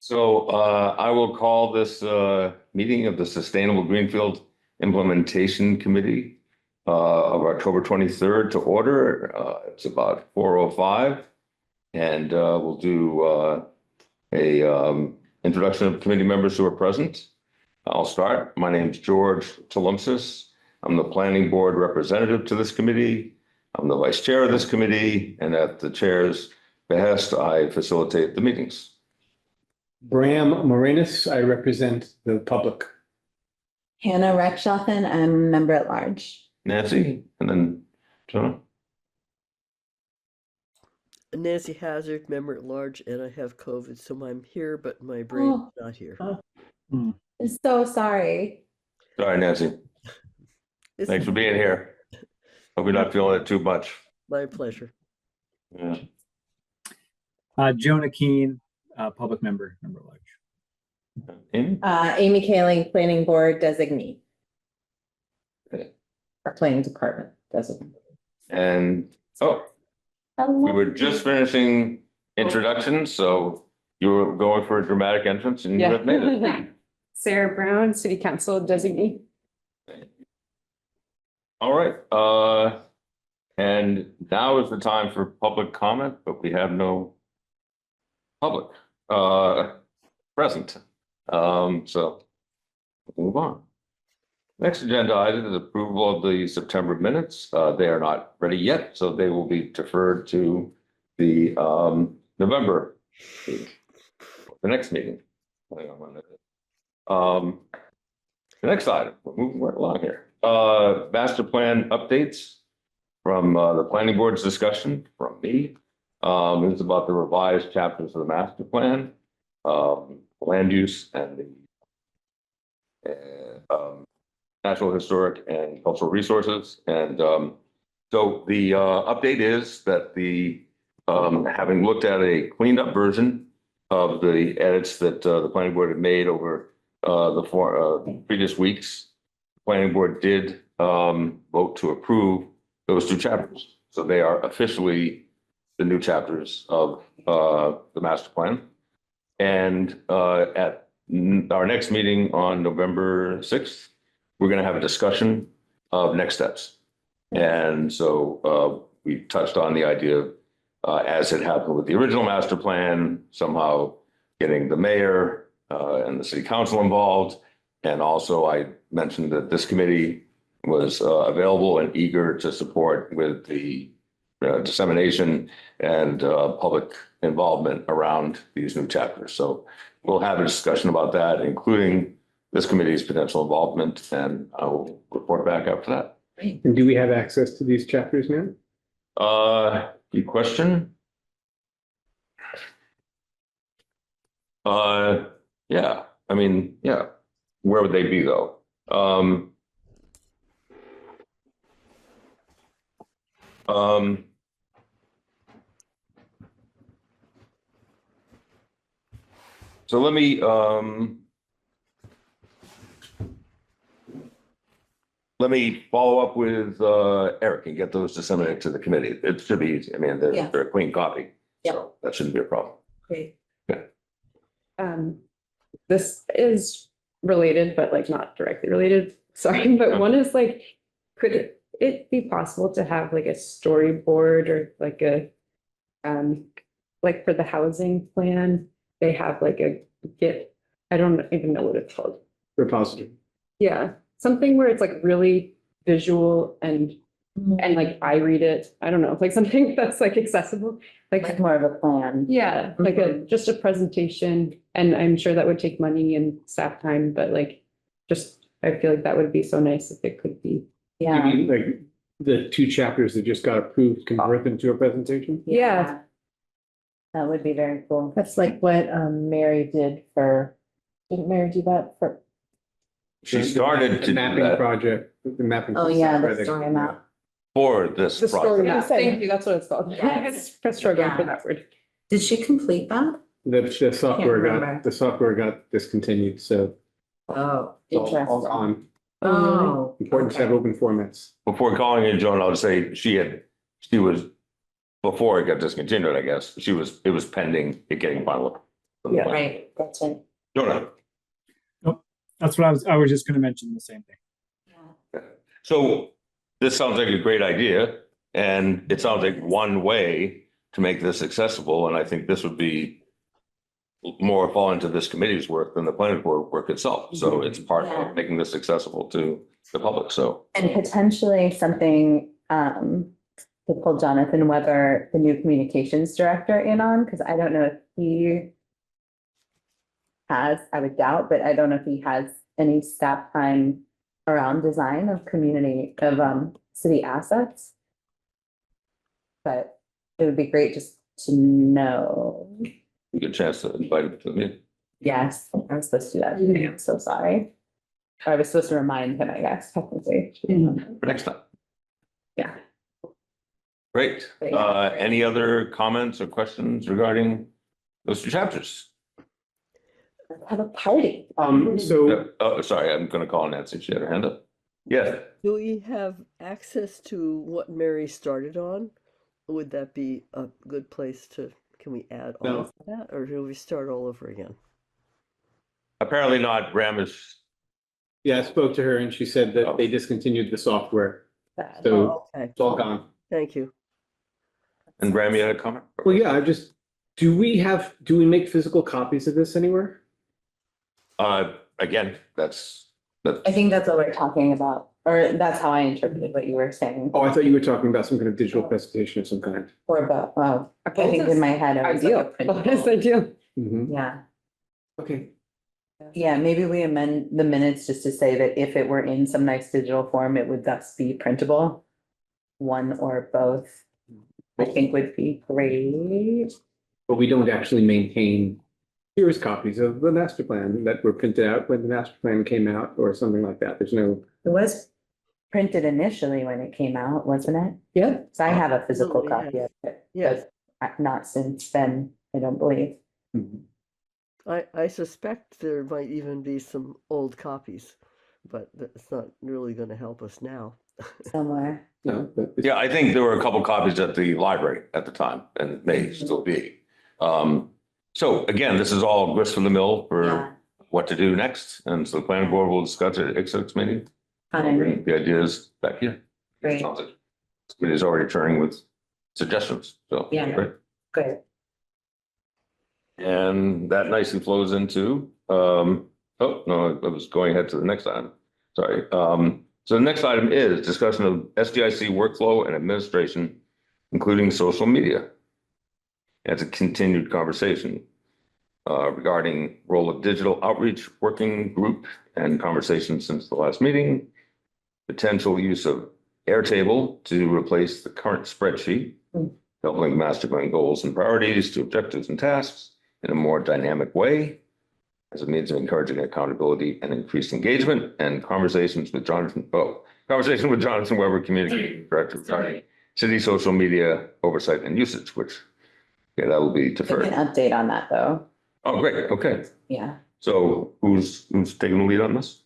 So I will call this meeting of the Sustainable Greenfield Implementation Committee of October 23rd to order. It's about 4:05, and we'll do a introduction of committee members who are present. I'll start. My name is George Tlemcen. I'm the planning board representative to this committee. I'm the vice chair of this committee, and at the chair's behest, I facilitate the meetings. Bram Morenis, I represent the public. Hannah Rechtschaffen, I'm a member at large. Nancy, and then Jonah. Nancy Hazard, member at large, and I have COVID, so I'm here, but my brain's not here. I'm so sorry. Sorry, Nancy. Thanks for being here. Hope you're not feeling it too much. My pleasure. Yeah. Jonah Keene, public member at large. Amy? Amy Kaling, planning board designee. Okay. Our planning department designee. And, we were just finishing introductions, so you were going for a dramatic entrance and you have made it. Sarah Brown, City Council designee. All right, and now is the time for public comment, but we have no public present. So we'll move on. Next agenda item is approval of the September minutes. They are not ready yet, so they will be deferred to the November meeting, the next meeting. Hang on one minute. The next item, we're moving right along here. Master plan updates from the planning board's discussion from me. It's about the revised chapters of the master plan, land use, and the natural, historic, and cultural resources. And so the update is that the having looked at a cleaned up version of the edits that the planning board had made over the previous weeks, the planning board did vote to approve those two chapters. So they are officially the new chapters of the master plan. And at our next meeting on November 6th, we're going to have a discussion of next steps. And so we touched on the idea of, as it happened with the original master plan, somehow getting the mayor and the city council involved. And also I mentioned that this committee was available and eager to support with the dissemination and public involvement around these new chapters. So we'll have a discussion about that, including this committee's potential involvement, and I will report back after that. And do we have access to these chapters now? Good question. Yeah, I mean, yeah. Where would they be though? So let me follow up with Eric and get those disseminated to the committee. It should be easy. I mean, Yeah. they're a clean copy. Yeah. So that shouldn't be a problem. Great. This is related, but like not directly related. Sorry, but one is like, could it be possible to have like a storyboard or like a, like for the housing plan, they have like a I don't even know what it's called. Repository. Yeah, something where it's like really visual and like I read it. I don't know, like something that's like accessible, Like more of a plan. yeah, like just a presentation. And I'm sure that would take money and staff time, but like, just, I feel like that would be so nice if it could be. You Yeah. mean like the two chapters that just got approved, convert them to a presentation? Yeah. That would be very cool. That's like what Mary did didn't Mary do that for? She started The to do mapping that project, the mapping. Oh, yeah, project. the story map. for this The story project. map, thank you, that's what it's called. Yes. I was struggling for that word. Did she complete that? The software remember. got discontinued, so Oh, it's all interesting. gone. Oh. Important to have open formats. Before calling it Joan, I'll say she was, before it got discontinued, I guess, it was pending it getting final Yeah, right, that's right. Jonah, That's what I was just gonna mention the same thing. so this sounds like a great idea, and it sounds like one way to make this accessible, and I think this would be more fall into this committee's work than the planning board work itself. So it's part Yeah. of making this accessible to the public, so. And potentially something, to pull Jonathan Weber, the new communications director, in on, because I don't know if he has, I would doubt, but I don't know if he has any staff time around design of city assets. But it would be great just to know. Good chance to invite him to the meeting. Yes, I was supposed to do that today. I'm so sorry. Or I was supposed to remind him, I guess, technically. For next time. Yeah. Great. But yeah. Any other comments or questions regarding those two chapters? Have a party. So Oh, sorry, I'm gonna call Nancy. She had her hand up. Yes. Do we have access to what Mary started on? Would that be a good place to, can we add No. on to that, or do we start all over again? Apparently not. Graham is, yeah, I spoke to her and she said that they discontinued the software. Bad. So Oh, okay, it's all gone. thank you. and Graham, you had a comment? Well, yeah, do we make physical copies of this anywhere? Again, that's, I think that's what we're talking about, or that's how I interpreted what you were saying. Oh, I thought you were talking about some kind of digital presentation of some kind. Or about, well, I think in my head, I was like a Ideal. printable. Bonus ideal. Mhm. Yeah, Okay. yeah, maybe we amend the minutes just to say that if it were in some nice digital form, it would thus be printable. One or both, I think would be great. But we don't actually maintain, here's copies of the master plan that were printed out when the master plan came out or something like that. There's no. It was printed initially when it came out, wasn't it? Yeah. So I have a physical Absolutely, copy of it. Yes. but Not since then, I don't believe. I suspect there might even be some old copies, but that's not really gonna help us now. Somewhere. No, but yeah, I think there were a couple copies at the library at the time and may still be. So again, this is all grist for the mill Yeah. for what to do next. And so the planning board will discuss it at its meeting. Fine, The ideas back here. great, Sounds like it is already turning with suggestions, so. Yeah. great. good. And that nicely flows into, oh, no, I was going ahead to the next item. Sorry. So the next item is discussion of SDIC workflow and administration, including social media. It's a continued conversation regarding role of digital outreach working group and conversation since the last meeting, potential use of Airtable to replace the current spreadsheet, helping master plan goals and priorities to objectives and tasks in a more dynamic way as a means of encouraging accountability and increased engagement, and conversation with Jonathan Weber, communications director regarding city social media oversight and usage, which, yeah, that will be We can deferred. update on that though, Oh, great. Okay. yeah. So who's taking the lead on this?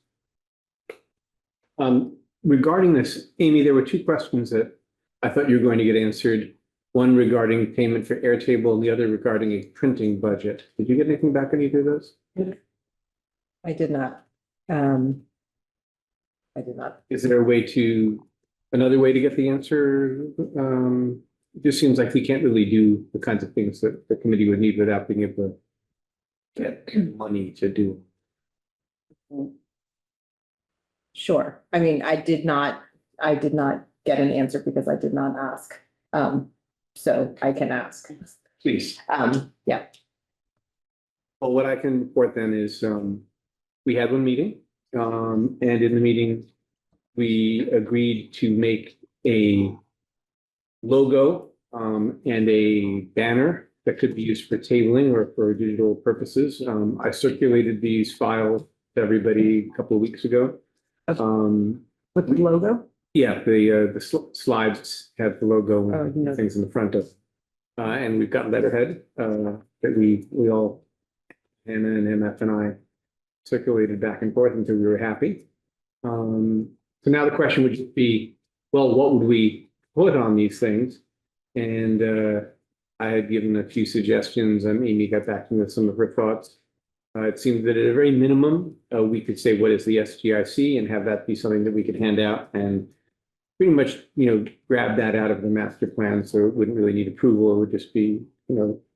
Regarding this, Amy, there were two questions that I thought you were going to get answered. One regarding payment for Airtable and the other regarding a printing budget. Did you get anything back on either of those? I did not. I did not. Is there another way to get the answer? It just seems like we can't really do the kinds of things that the committee would need without being able to get money to do. Sure, I mean, I did not get an answer because I did not ask. So I can ask. Please. Yeah, Well, what I can report then is, we had one meeting, and in the meeting, we agreed to make a logo, and a banner that could be used for tabling or for digital purposes. I circulated these files to everybody a couple of weeks ago. with the logo. Yeah, the slides have the logo Oh, and no. things in the front of. And we've got letterhead, that we all, Hannah and MF and I circulated back and forth until we were happy. So now the question would just be, well, what would we put on these things? And, I had given a few suggestions and Amy got back to me with some of her thoughts. It seems that at a very minimum, we could say, what is the SGIC and have that be something that we could hand out and pretty much, grab that out of the master plan. So it wouldn't really need approval. It would just be,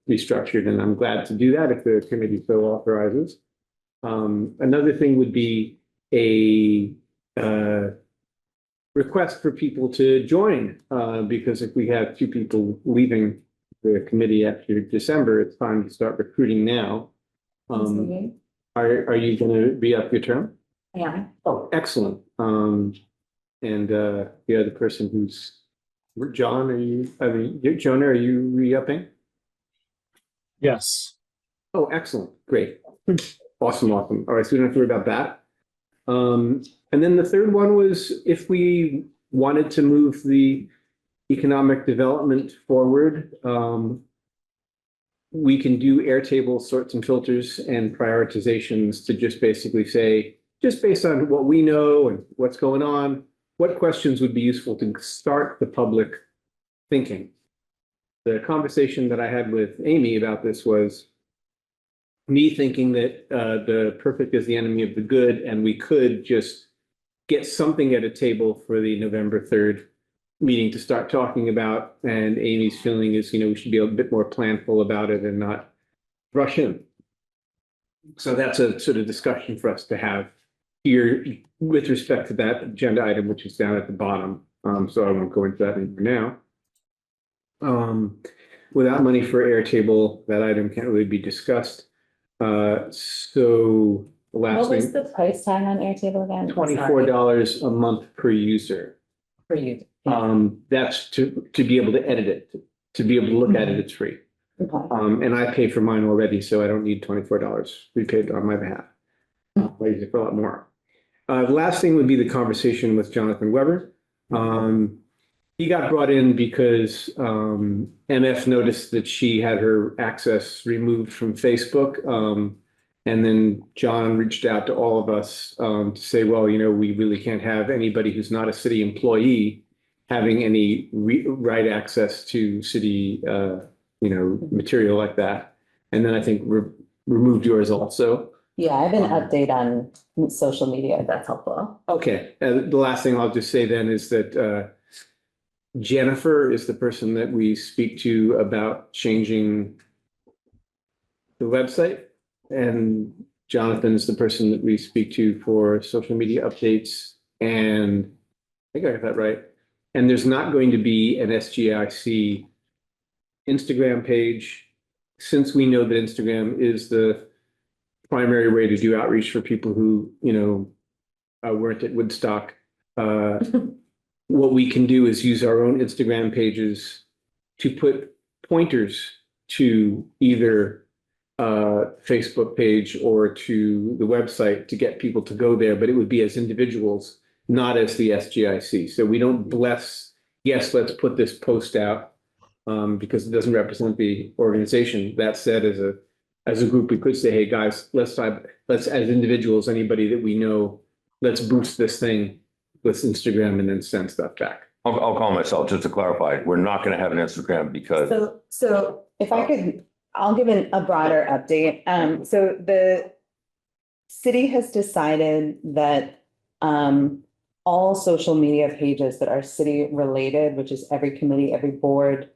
restructured. And I'm glad to do that if the committee so authorizes. Another thing would be a request for people to join, because if we have two people leaving the committee after December, it's time to start recruiting now. Are you gonna re-up your term? Yeah. Oh, excellent. And the other person who's, Jonah, are you re-upping? Yes. Oh, excellent, great. Awesome. All right, so we don't have to worry about that. And then the third one was if we wanted to move the economic development forward, we can do Airtable sorts and filters and prioritizations to just basically say, just based on what we know and what's going on, what questions would be useful to start the public thinking. The conversation that I had with Amy about this was me thinking that the perfect is the enemy of the good, and we could just get something at a table for the November 3rd meeting to start talking about. And Amy's feeling is, we should be a bit more planful about it and not rush in. So that's a sort of discussion for us to have here with respect to that agenda item, which is down at the bottom. So I won't go into that anymore now. Without money for Airtable, that item can't really be discussed. So the last What was thing, the price tag on Airtable again? $24 a month per user. For you. That's to be able to edit it, to be able to look at it, it's free. Okay. And I pay for mine already, so I don't need $24 repaid on my behalf. I use it for a lot more. The last thing would be the conversation with Jonathan Weber. He got brought in because MF noticed that she had her access removed from Facebook. And then John reached out to all of us to say, well, we really can't have anybody who's not a city employee having any right access to city, material like that. And then I think removed yours also. Yeah, I have an update on social media, if that's helpful. Okay, the last thing I'll just say then is that Jennifer is the person that we speak to about changing the website, and Jonathan is the person that we speak to for social media updates. And I think I got that right. And there's not going to be an SGIC Instagram page, since we know that Instagram is the primary way to do outreach for people who, weren't at Woodstock. What we can do is use our own Instagram pages to put pointers to either Facebook page or to the website to get people to go there, but it would be as individuals, not as the SGIC. So we don't bless, yes, let's put this post out because it doesn't represent the organization. That said, as a group, we could say, hey guys, let's as individuals, anybody that we know, let's boost this thing with Instagram and then send stuff back. I'll call myself just to clarify. We're not going to have an Instagram because So if I could, I'll give a broader update. So the city has decided that all social media pages that are city related, which is every committee, every board,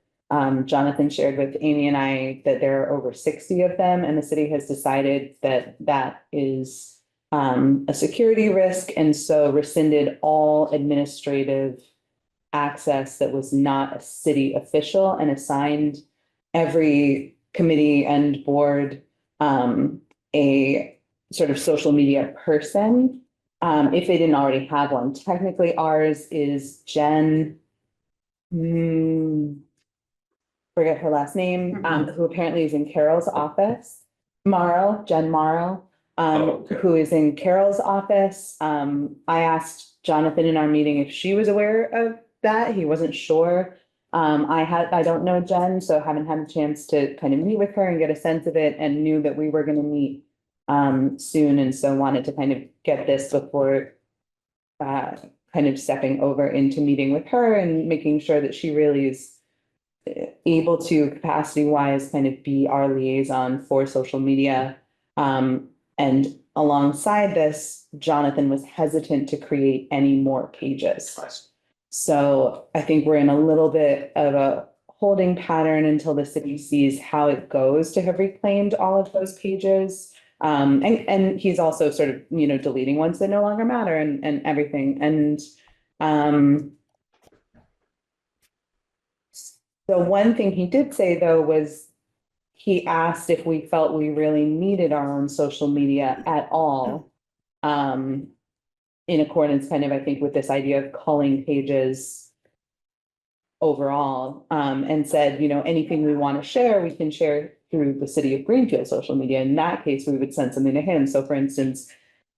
Jonathan shared with Amy and I that there are over 60 of them, and the city has decided that that is a security risk, and so rescinded all administrative access that was not a city official and assigned every committee and board a sort of social media person if they didn't already have one. Technically, ours is Jen, forget her last name, who apparently is in Carol's office. Jen Morrow. Okay. Who is in Carol's office. I asked Jonathan in our meeting if she was aware of that. He wasn't sure. I don't know Jen, so haven't had a chance to kind of meet with her and get a sense of it, and knew that we were going to meet soon, and so wanted to kind of get this before kind of stepping over into meeting with her and making sure that she really is able to capacity wise kind of be our liaison for social media. And alongside this, Jonathan was hesitant to create any more pages. So I think we're in a little bit of a holding pattern until the city sees how it goes to have reclaimed all of those pages. And he's also sort of, deleting ones that no longer matter and everything. And the one thing he did say, though, was he asked if we felt we really needed our own social media at all. In accordance kind of, I think, with this idea of culling pages overall, and said, anything we want to share, we can share through the city of Greenfield social media. In that case, we would send something to him. So for instance,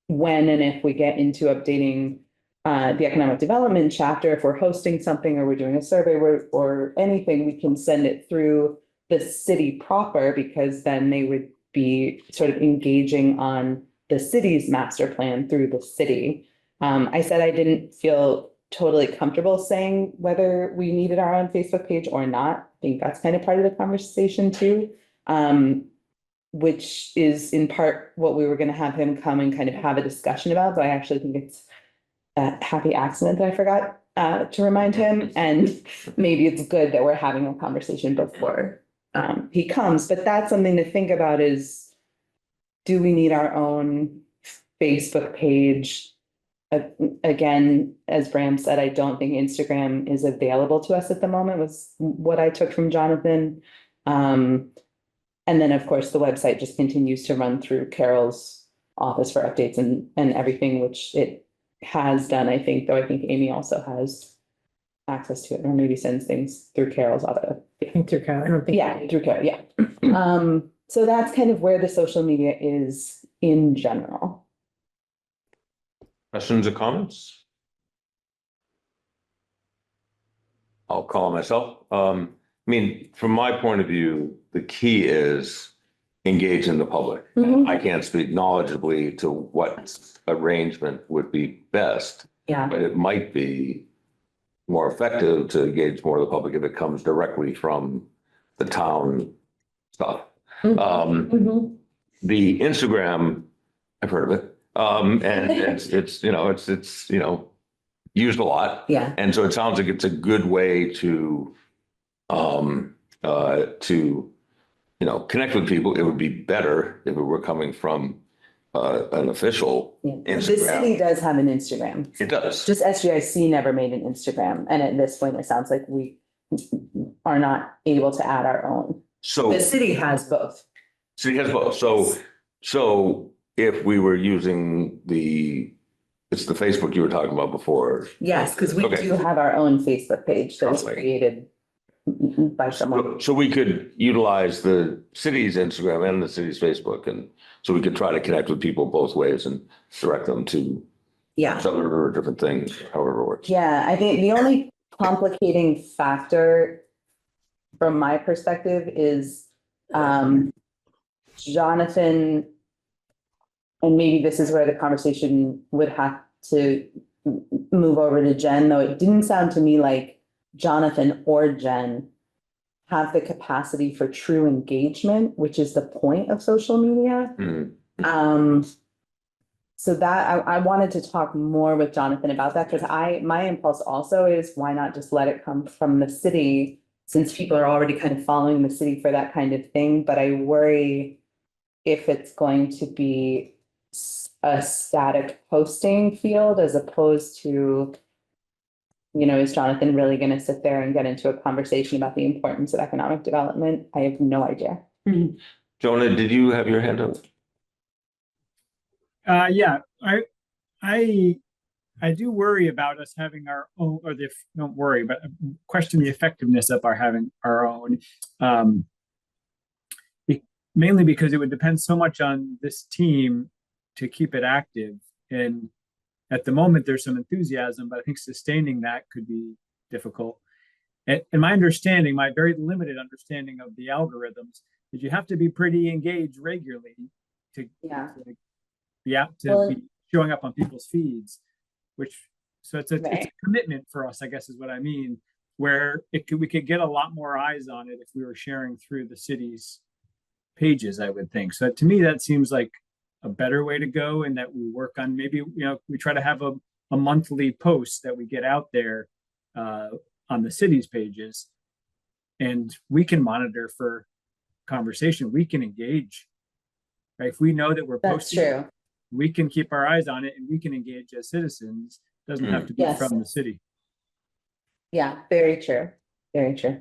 when and if we get into updating the economic development chapter, if we're hosting something or we're doing a survey or anything, we can send it through the city proper, because then they would be sort of engaging on the city's master plan through the city. I said I didn't feel totally comfortable saying whether we needed our own Facebook page or not. I think that's kind of part of the conversation too, which is in part what we were going to have him come and kind of have a discussion about. But I actually think it's a happy accident that I forgot to remind him. And maybe it's good that we're having a conversation before he comes. But that's something to think about is, do we need our own Facebook page? Again, as Bram said, I don't think Instagram is available to us at the moment, was what I took from Jonathan. And then, of course, the website just continues to run through Carol's office for updates and everything, which it has done, I think, though I think Amy also has access to it, or maybe sends things through Carol's office. I think through Carol, I don't think. Yeah, through Carol, yeah. So that's kind of where the social media is in general. Questions or comments? I'll call myself. I mean, from my point of view, the key is engaging the public. Mhm. I can't speak knowledgeably to what arrangement would be best, Yeah. but it might be more effective to engage more of the public if it comes directly from the town stuff. Mhm. The Instagram, I've heard of it. And it's used a lot. Yeah. And so it sounds like it's a good way to connect with people. It would be better if it were coming from an official The city Instagram. does have an Instagram. It does. Just SGIC never made an Instagram. And at this point, it sounds like we are not able to add our own. So The city has both. city has both. So if we were using it's the Facebook you were talking about before. Yes, because we Okay. do have our own Facebook page that was Okay. created by someone. So we could utilize the city's Instagram and the city's Facebook, and so we could try to connect with people both ways and direct them to Yeah. each other or different things, however it works. Yeah, I think the only complicating factor from my perspective is Jonathan, and maybe this is where the conversation would have to move over to Jen, though it didn't sound to me like Jonathan or Jen have the capacity for true engagement, which is the point of social media. Mhm. So that I wanted to talk more with Jonathan about that, because my impulse also is, why not just let it come from the city, since people are already kind of following the city for that kind of thing. But I worry if it's going to be a static posting field as opposed to, is Jonathan really going to sit there and get into a conversation about the importance of economic development? I have no idea. Jonah, did you have your hand up? Yeah, I do worry about us having our own, or don't worry, but question the effectiveness of our having our own. Mainly because it would depend so much on this team to keep it active. And at the moment, there's some enthusiasm, but I think sustaining that could be difficult. And my understanding, my very limited understanding of the algorithms, is you have to be pretty engaged regularly to be showing up on people's feeds, so it's a commitment for us, I guess is what I mean. where we could get a lot more eyes on it if we were sharing through the city's pages, I would think. So to me, that seems like a better way to go, and that we work on maybe, we try to have a monthly post that we get out there on the city's pages, and we can monitor for conversation. We can engage, right? If we know that we're That's posting, true. we can keep our eyes on it and we can engage as citizens. Doesn't have to be Yes. from the city. Yeah, very true. Very true.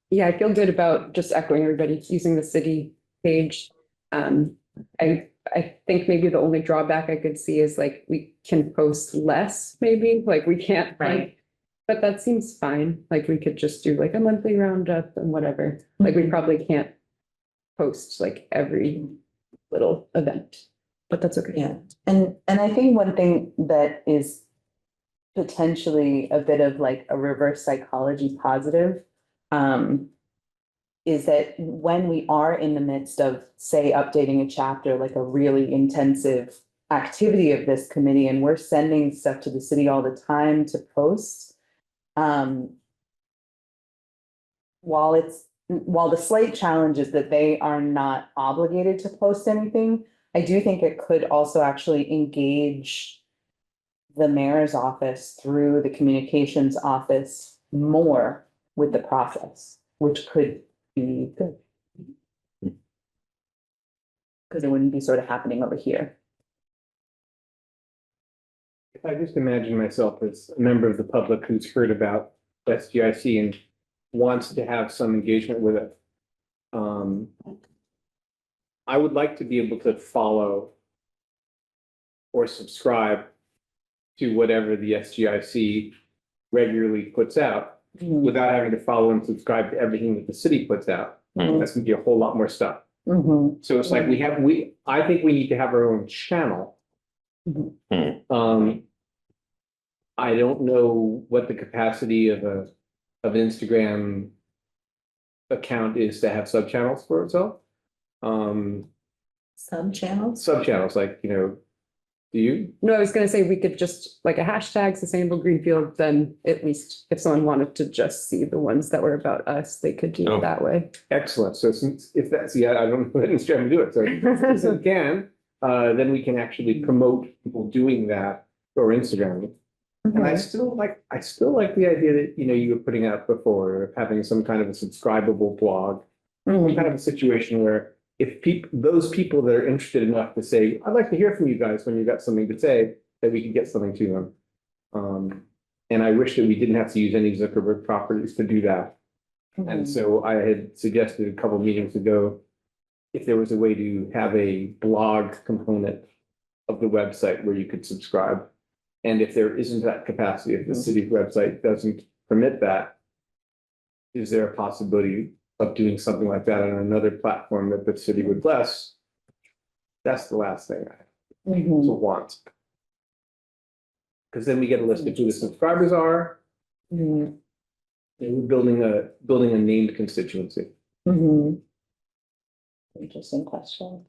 Yeah, I feel good about just echoing everybody using the city page. I think maybe the only drawback I could see is like we can post less, maybe, like we can't. Right. But that seems fine. Like we could just do like a monthly roundup and whatever. Like we probably can't post like every little event, but that's okay. Yeah, and I think one thing that is potentially a bit of like a reverse psychology positive is that when we are in the midst of, say, updating a chapter, like a really intensive activity of this committee, and we're sending stuff to the city all the time to post, while the slight challenge is that they are not obligated to post anything, I do think it could also actually engage the mayor's office through the communications office more with the process, which could be good. Because it wouldn't be sort of happening over here. If I just imagine myself as a member of the public who's heard about SGIC and wants to have some engagement with it. I would like to be able to follow or subscribe to whatever the SGIC regularly puts out without having to follow and subscribe to everything that the city puts out. That's gonna be a whole lot more stuff. So it's like I think we need to have our own channel. I don't know what the capacity of an Instagram account is to have subchannels for itself. Sub-channels? Subchannels, like, do you? No, I was gonna say we could just like a hashtag sustainable Greenfield, then at least if someone wanted to just see the ones that were about us, they could do it that way. Excellent. So since if that's, I don't know, Instagram to do it. So if we can, then we can actually promote people doing that or Instagram. And I still like the idea that, you were putting out before of having some kind of a subscribable blog, some kind of a situation where if those people that are interested enough to say, I'd like to hear from you guys when you've got something to say, that we can get something to them. And I wish that we didn't have to use any Zuckerberg properties to do that. And so I had suggested a couple of meetings ago, if there was a way to have a blog component of the website where you could subscribe. And if there isn't that capacity, if the city's website doesn't permit that, is there a possibility of doing something like that on another platform that the city would bless? That's the last thing I want. Because then we get a list of who the subscribers are. And we're building a named constituency. Interesting question.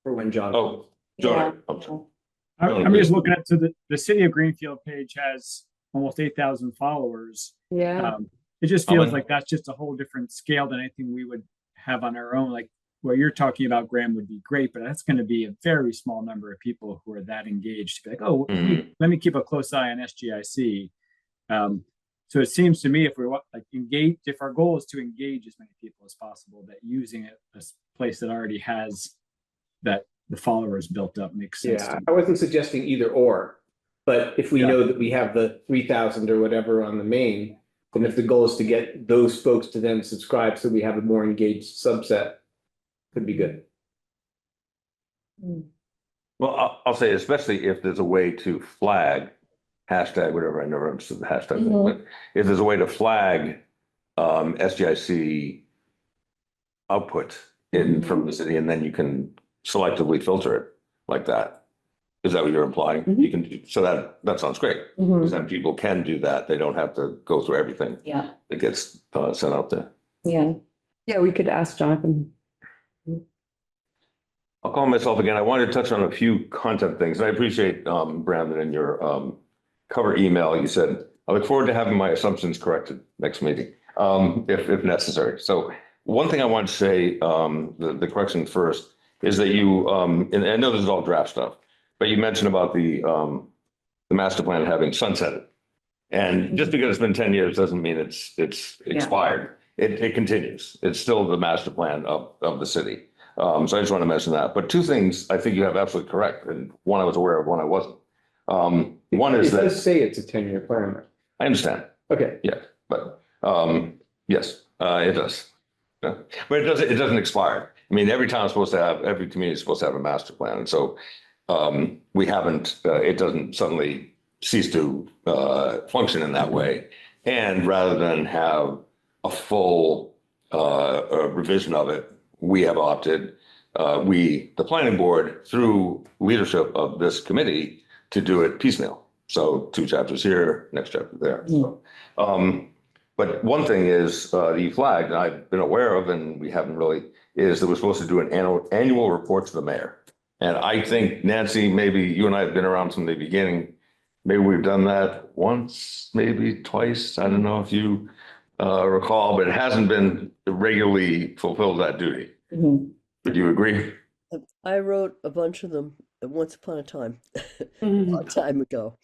For when John. Oh, John. I'm sorry. I'm just looking at, so the city of Greenfield page has almost 8,000 followers. Yeah. It just feels like that's just a whole different scale than anything we would have on our own. Like what you're talking about, Graham, would be great, but that's going to be a very small number of people who are that engaged to be like, oh, let me keep a close eye on SGIC. So it seems to me if we want like engage, if our goal is to engage as many people as possible, that using a place that already has that the followers built up makes sense. Yeah, I wasn't suggesting either or, but if we know that we have the 3,000 or whatever on the main, and if the goal is to get those folks to then subscribe, so we have a more engaged subset, could be good. Well, I'll say, especially if there's a way to flag hashtag, whatever, I never understood the hashtag thing, but if there's a way to flag SGIC output in from the city, and then you can selectively filter it like that. Is that what you're implying? You can, so that sounds great. Because then people can do that. They don't have to go through everything that gets sent out there. Yeah, we could ask Jonathan. I'll call myself again. I wanted to touch on a few content things. And I appreciate, Brandon, in your cover email, you said I look forward to having my assumptions corrected next meeting, if necessary. So one thing I want to say, the correction first is that you, and I know this is all draft stuff, but you mentioned about the master plan having sunsetted. And just because it's been 10 years doesn't mean it's expired. It continues. It's still the master plan of the city. So I just want to mention that. But two things I think you have absolutely correct. And one I was aware of, one I wasn't. One is It does that, say it's a 10-year plan. I understand, Okay. but yes, it does. Yeah. But it doesn't expire. I mean, every town is supposed to have, every community is supposed to have a master plan. And so we haven't, it doesn't suddenly cease to function in that way. And rather than have a full revision of it, we have opted, the planning board, through leadership of this committee, to do it piecemeal. So 2 chapters here, next chapter there. So, but one thing is that you flagged, and I've been aware of, and we haven't really, is that we're supposed to do an annual report to the mayor. And I think, Nancy, maybe you and I have been around from the beginning. Maybe we've done that once, maybe twice. I don't know if you recall, but it hasn't been regularly fulfilled, that duty. Mhm. Would you agree? I wrote a bunch of them once upon a time, a long time ago.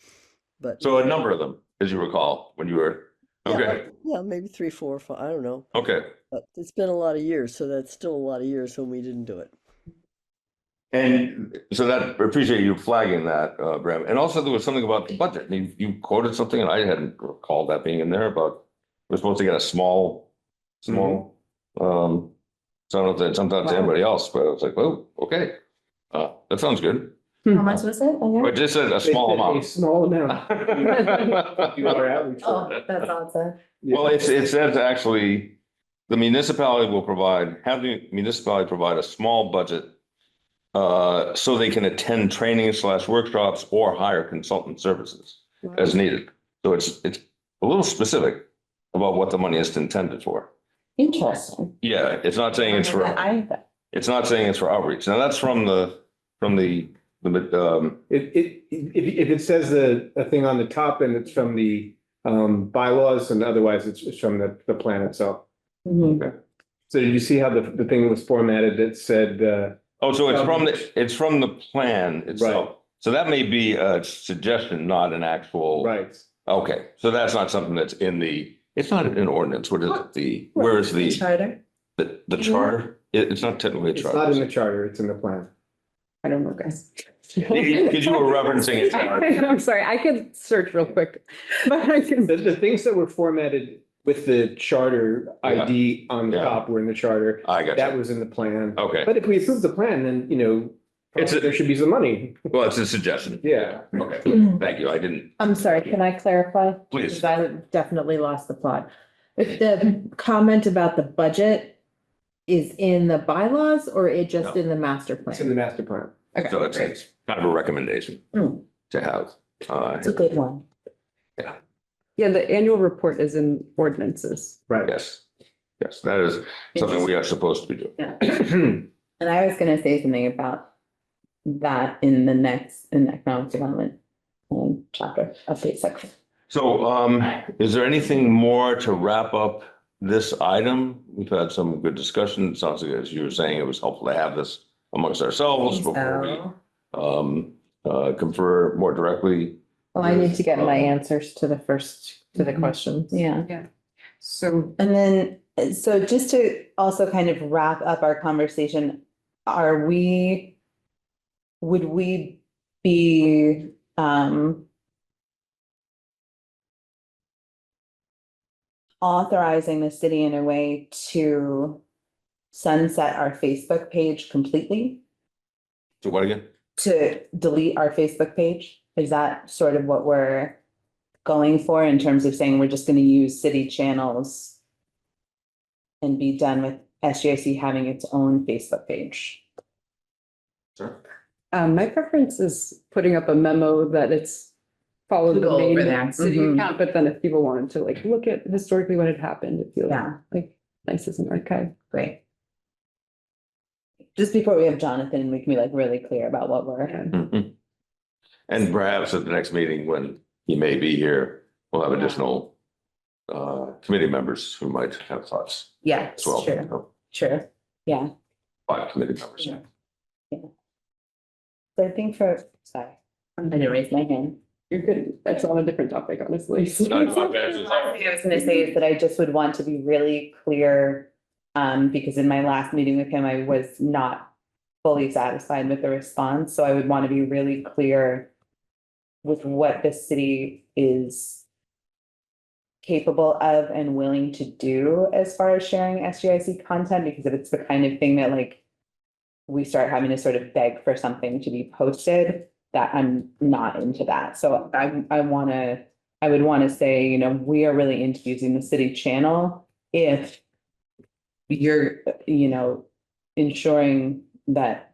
But So a number of them, as you recall, when you were, okay, yeah, maybe 3, 4, 5, I don't know. okay. But it's been a lot of years, so that's still a lot of years when we didn't do it. And so that, I appreciate you flagging that, Bram. And also there was something about the budget. You quoted something and I hadn't recalled that being in there, about we're supposed to get a small, so I don't know if that's sometimes to anybody else, but I was like, oh, okay. That sounds good. How much was it? I just said a small A amount. small amount. You are outreach. Oh, that's awesome. Well, it says actually, the municipality will have the municipality provide a small budget so they can attend training / workshops or hire consultant services as needed. So it's a little specific about what the money is intended for. Interesting. Yeah, it's not saying it's for outreach. Now that's from the If it says a thing on the top and it's from the bylaws, and otherwise it's from the plan itself. Mhm. So did you see how the thing was formatted that said, oh, so it's from the plan itself. Right. So that may be a suggestion, not an actual. right? Okay, so that's not something that's it's not an ordinance. What is it? Where is the Charter? the charter? It's not technically a It's charter. not in the charter, it's in the plan. I don't know, guys. Because you were referencing it. I'm sorry, I could search real quick, but I can. The things that were formatted with the charter ID on the Yeah. top were in the charter. I got That you. was in the plan. Okay, But if we approve the plan, then, there should be some money. well, it's a suggestion. Yeah. Okay, thank you. I didn't, I'm sorry, can I clarify? please. Because I definitely lost the plot. If the comment about the budget is in the bylaws or it just No. in the master It's in the plan? master plan. So it's kind of a recommendation Hmm. to have. It's a good one. Yeah, the annual report is in ordinances. Right. Yes, that is something we are supposed to be doing. And I was gonna say something about that in the economic development chapter update section. So, is there anything more to wrap up this item? We've had some good discussion. It sounds like, as you were saying, it was helpful to have this amongst ourselves before we confer more directly. Well, I need to get my answers to the questions. Yeah. So And then, so just to also kind of wrap up our conversation, would we be, authorizing the city in a way to sunset our Facebook page completely, So what again? to delete our Facebook page? Is that sort of what we're going for in terms of saying we're just gonna use city channels and be done with SGIC having its own Facebook page? Sure. my preference is putting up a memo that it's followed the Go over main there. city Mhm. account, but then if people wanted to like look at historically what had happened, it feels Yeah. like nice as an archive. Great. Just before we have Jonathan, we can be like really clear about what we're. Yeah. Mhm. And perhaps at the next meeting, when he may be here, we'll have additional committee members who might have thoughts Yeah, as well. true, true. Yeah. 5 committee members. So I think sorry, I didn't raise my hand. You're good. That's on a different topic, honestly. No, Last thing I was gonna say is that I just would want to be really clear, because in my last meeting with him, I was not fully satisfied with the response, so I would want to be really clear with what the city is capable of and willing to do as far as sharing SGIC content, because if it's the kind of thing that like we start having to sort of beg for something to be posted, that I'm not into that. So I would want to say, you know, we are really into using the city channel if you're, you know, ensuring that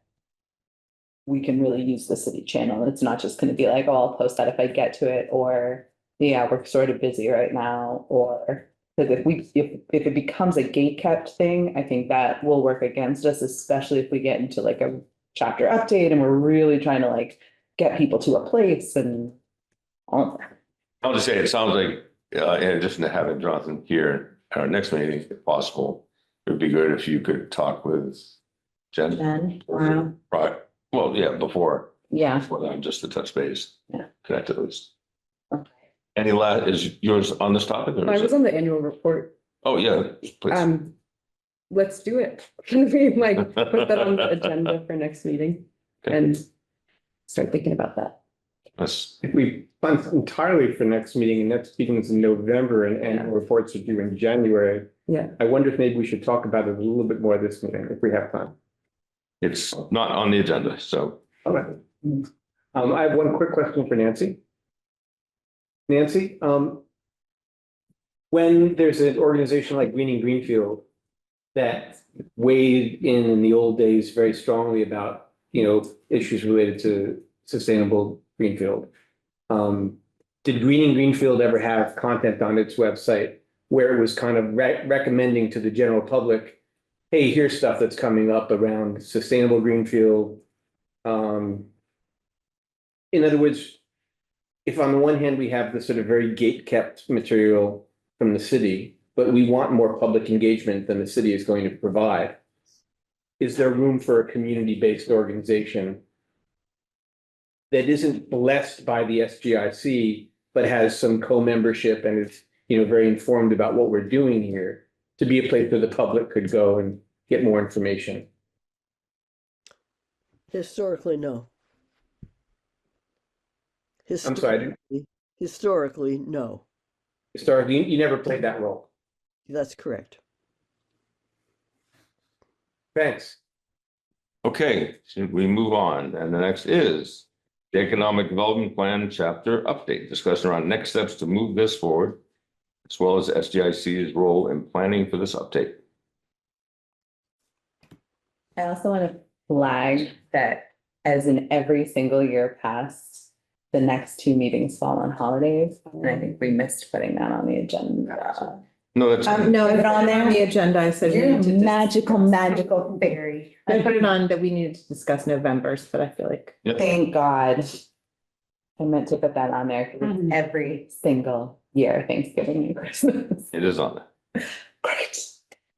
we can really use the city channel. It's not just going to be like, oh, I'll post that if I get to it, or yeah, we're sort of busy right now, or because if it becomes a gate kept thing, I think that will work against us, especially if we get into like a chapter update and we're really trying to like get people to a place and all of that. I'll just say, it sounds like, in addition to having Jonathan here at our next meeting, if possible, it would be good if you could talk with Jen. Then, wow. Right, well, yeah, before Yeah. that, just to touch base. Yeah. Connect at least. Okay. Any is yours on this topic? Or I is was it- on the annual report. Oh, yeah, please. Let's do it. Can we like put that on the agenda for next meeting Okay. and start thinking about that? Let's, If we fund entirely for next meeting, and next meeting is in November and annual reports are due in January. Yeah. I wonder if maybe we should talk about it a little bit more this meeting if we have time. it's not on the agenda, so. All right. I have one quick question for Nancy. Nancy, when there's an organization like Greenfield that weighed in the old days very strongly about, you know, issues related to sustainable Greenfield. Did Greenfield ever have content on its website where it was kind of recommending to the general public, hey, here's stuff that's coming up around sustainable Greenfield? In other words, if on the one hand, we have this sort of very gate-kept material from the city, but we want more public engagement than the city is going to provide, is there room for a community-based organization that isn't blessed by the SGIC, but has some co-membership and is, you know, very informed about what we're doing here, to be a place where the public could go and get more information? Historically, no. I'm sorry, Historically, no. historically, you never played that role. That's correct. Thanks. Okay, should we move on? And the next is the Economic Development Plan Chapter Update, discussion around next steps to move this forward, as well as SGIC's role in planning for this update. I also want to flag that as in every single year past, the next 2 meetings fall on holidays. And I think we missed putting that on the agenda. No, that's, No, Is it's it on on there? the agenda. I said. we You're need to a magical fairy. I put it on that we needed to discuss November's, but I feel like. Thank God. I meant to put that on there 'cause it's Mhm. every single year, Thanksgiving and Christmas. it is on there. Great.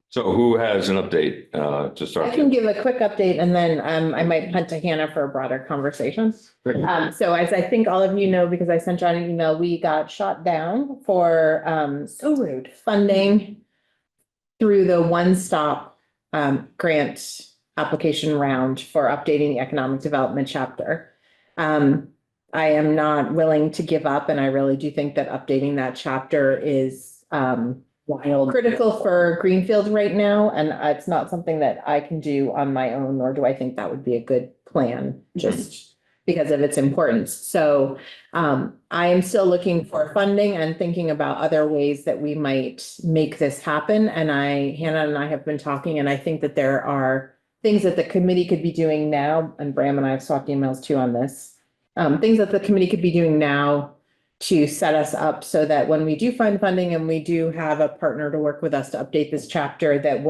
So who has an update to I start? can give a quick update and then I might punt to Hannah for a broader conversation. So as I think all of you know, because I sent you out an email, we got shot down for So rude. funding through the one-stop grant application round for updating the economic development chapter. I am not willing to give up, and I really do think that updating that chapter is Wild. critical for Greenfield right now, and it's not something that I can do on my own, nor do I think that would be a good plan, just because of its importance. So I am still looking for funding and thinking about other ways that we might make this happen. And Hannah and I have been talking, and I think that there are things that the committee could be doing now, and Bram and I have swapped emails too on this. Things that the committee could be doing now to set us up so that when we do find funding and we do have a partner to work with us to update this chapter, that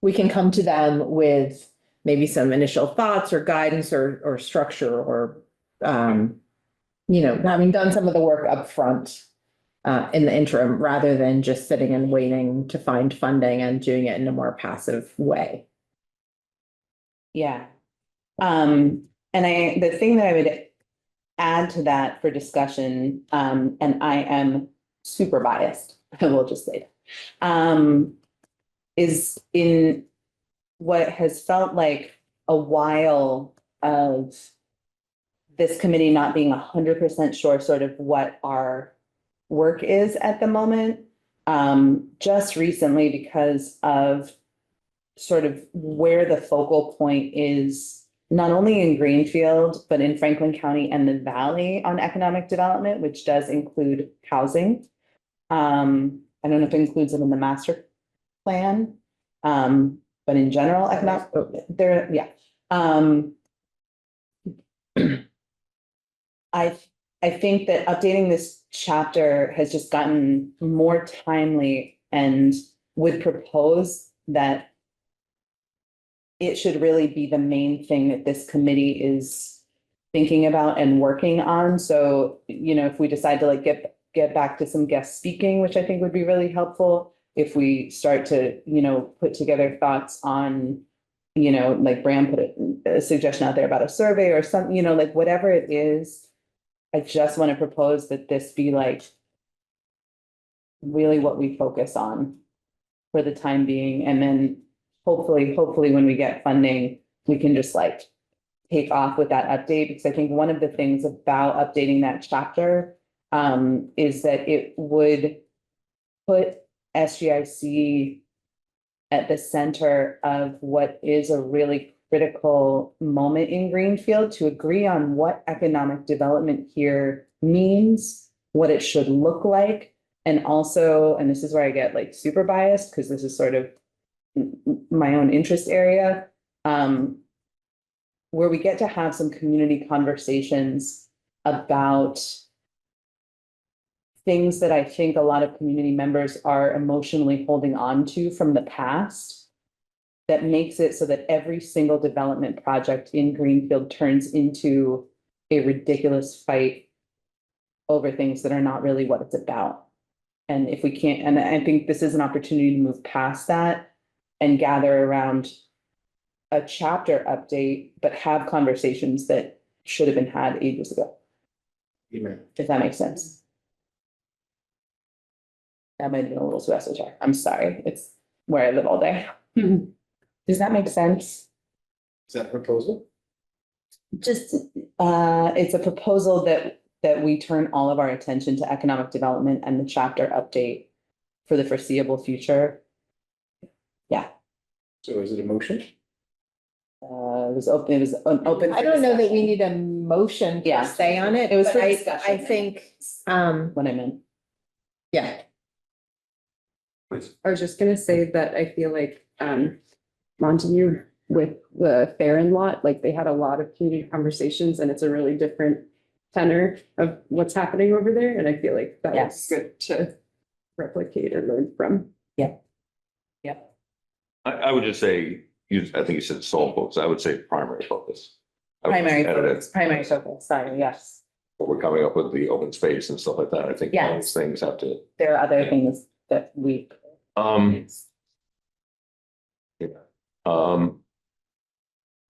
we can come to them with maybe some initial thoughts or guidance or structure or having done some of the work upfront in the interim, rather than just sitting and waiting to find funding and doing it in a more passive way. Yeah. The thing that I would add to that for discussion, and I am super biased, I will just say that, is in what has felt like a while of this committee not being 100% sure sort of what our work is at the moment. Just recently, because of sort of where the focal point is, not only in Greenfield, but in Franklin County and the Valley on economic development, which does include housing. I don't know if it includes it in the master plan, but in general, economic, there, yeah. I think that updating this chapter has just gotten more timely, and would propose that it should really be the main thing that this committee is thinking about and working on. So, if we decide to like get back to some guest speaking, which I think would be really helpful, if we start to, put together thoughts on, like Bram put a suggestion out there about a survey or something, like whatever it is, I just want to propose that this be like really what we focus on for the time being. And then hopefully when we get funding, we can just like take off with that update. Because I think one of the things about updating that chapter is that it would put SGIC at the center of what is a really critical moment in Greenfield, to agree on what economic development here means, what it should look like. And also, and this is where I get like super biased, because this is sort of my own interest area, where we get to have some community conversations about things that I think a lot of community members are emotionally holding on to from the past, that makes it so that every single development project in Greenfield turns into a ridiculous fight over things that are not really what it's about. And if we can't, and I think this is an opportunity to move past that and gather around a chapter update, but have conversations that should have been had ages ago. Amen. If that makes sense. That might have been a little too esoteric. I'm sorry. It's where I live all day. Does that make sense? Is that a proposal? Just, it's a proposal that we turn all of our attention to economic development and the chapter update for the foreseeable future. Yeah. So is it a motion? It was open, it was an open. I don't know that we need a motion Yeah. per se on it. It was but for I discussion. think, What I meant. yeah. Please. I was just gonna say that I feel like, Montague with the Farron lot, like they had a lot of community conversations, and it's a really different tenor of what's happening over there. And I feel like that Yes. is good to replicate or learn from. Yep. I would just say, I think you said sole focus. I would say primary focus. I would Primary edit it. focus, primary focus, sorry, yes. What we're coming up with, the open space and stuff like that. I think Yes. those things have to, There are other Yeah. things that we.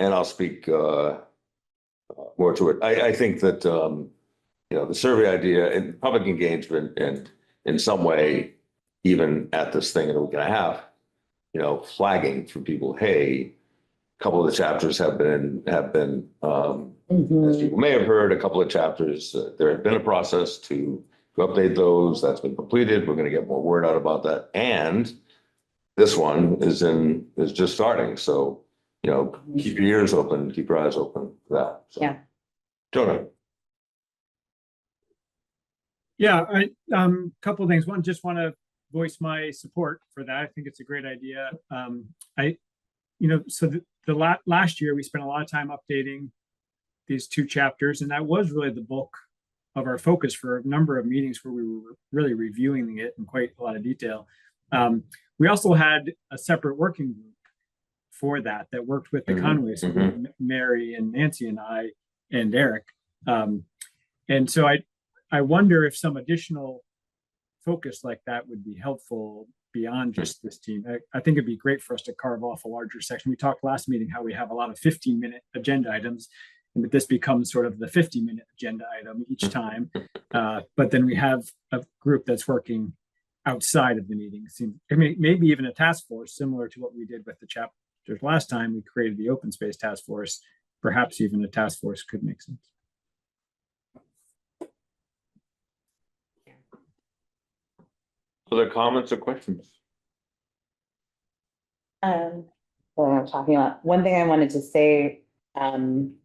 And I'll speak, more to it. I think that, the survey idea and public engagement and in some way, even at this thing in a week and a half, flagging for people, hey, a couple of the chapters have been, as people may have heard, a couple of chapters, there had been a process to update those. That's been completed. We're going to get more word out about that. And this one is just starting. So, keep your ears open, keep your eyes open for that. So. Yeah. Jonah. Yeah, couple of things. One, just want to voice my support for that. I think it's a great idea. So last year we spent a lot of time updating these two chapters, and that was really the bulk of our focus for a number of meetings where we were really reviewing it in quite a lot of detail. We also had a separate working group for that worked with the Conway School, Mary and Nancy and I and Eric. And so I wonder if some additional focus like that would be helpful beyond just this team. I think it'd be great for us to carve off a larger section. We talked last meeting how we have a lot of 15-minute agenda items, and that this becomes sort of the 50-minute agenda item each time. But then we have a group that's working outside of the meeting. Maybe even a task force similar to what we did with the chapters last time. We created the open space task force. Perhaps even a task force could make sense. Other comments or questions? What I'm talking about, one thing I wanted to say, and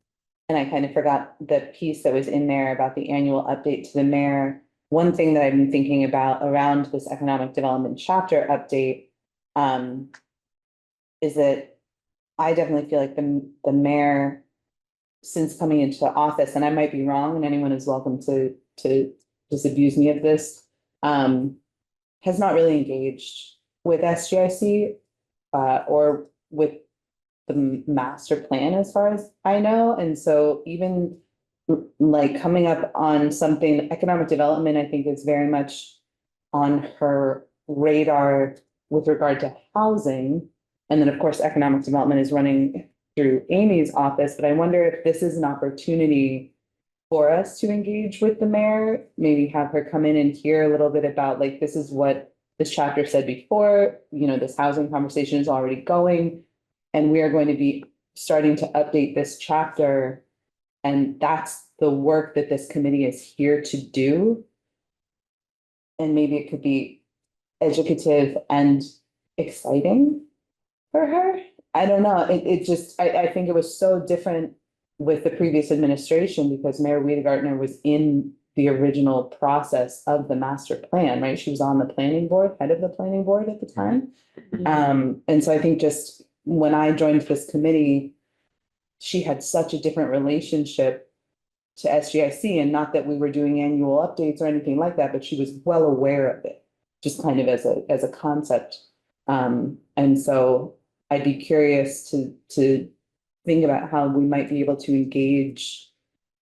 I kind of forgot the piece that was in there about the annual update to the mayor. One thing that I've been thinking about around this economic development chapter update, is that I definitely feel like the mayor, since coming into office, and I might be wrong, and anyone is welcome to disabuse me of this, has not really engaged with SGIC, or with the master plan, as far as I know. And so even like coming up on something, economic development, I think is very much on her radar with regard to housing. And then, of course, economic development is running through Amy's office, but I wonder if this is an opportunity for us to engage with the mayor, maybe have her come in and hear a little bit about, like, this is what this chapter said before, this housing conversation is already going, and we are going to be starting to update this chapter. And that's the work that this committee is here to do. And maybe it could be educative and exciting for her. I don't know. It just, I think it was so different with the previous administration because Mayor Wiedegartner was in the original process of the master plan, right? She was on the planning board, head of the planning board at the time. And so I think just when I joined this committee, she had such a different relationship to SGIC, and not that we were doing annual updates or anything like that, but she was well aware of it, just kind of as a concept. And so I'd be curious to think about how we might be able to engage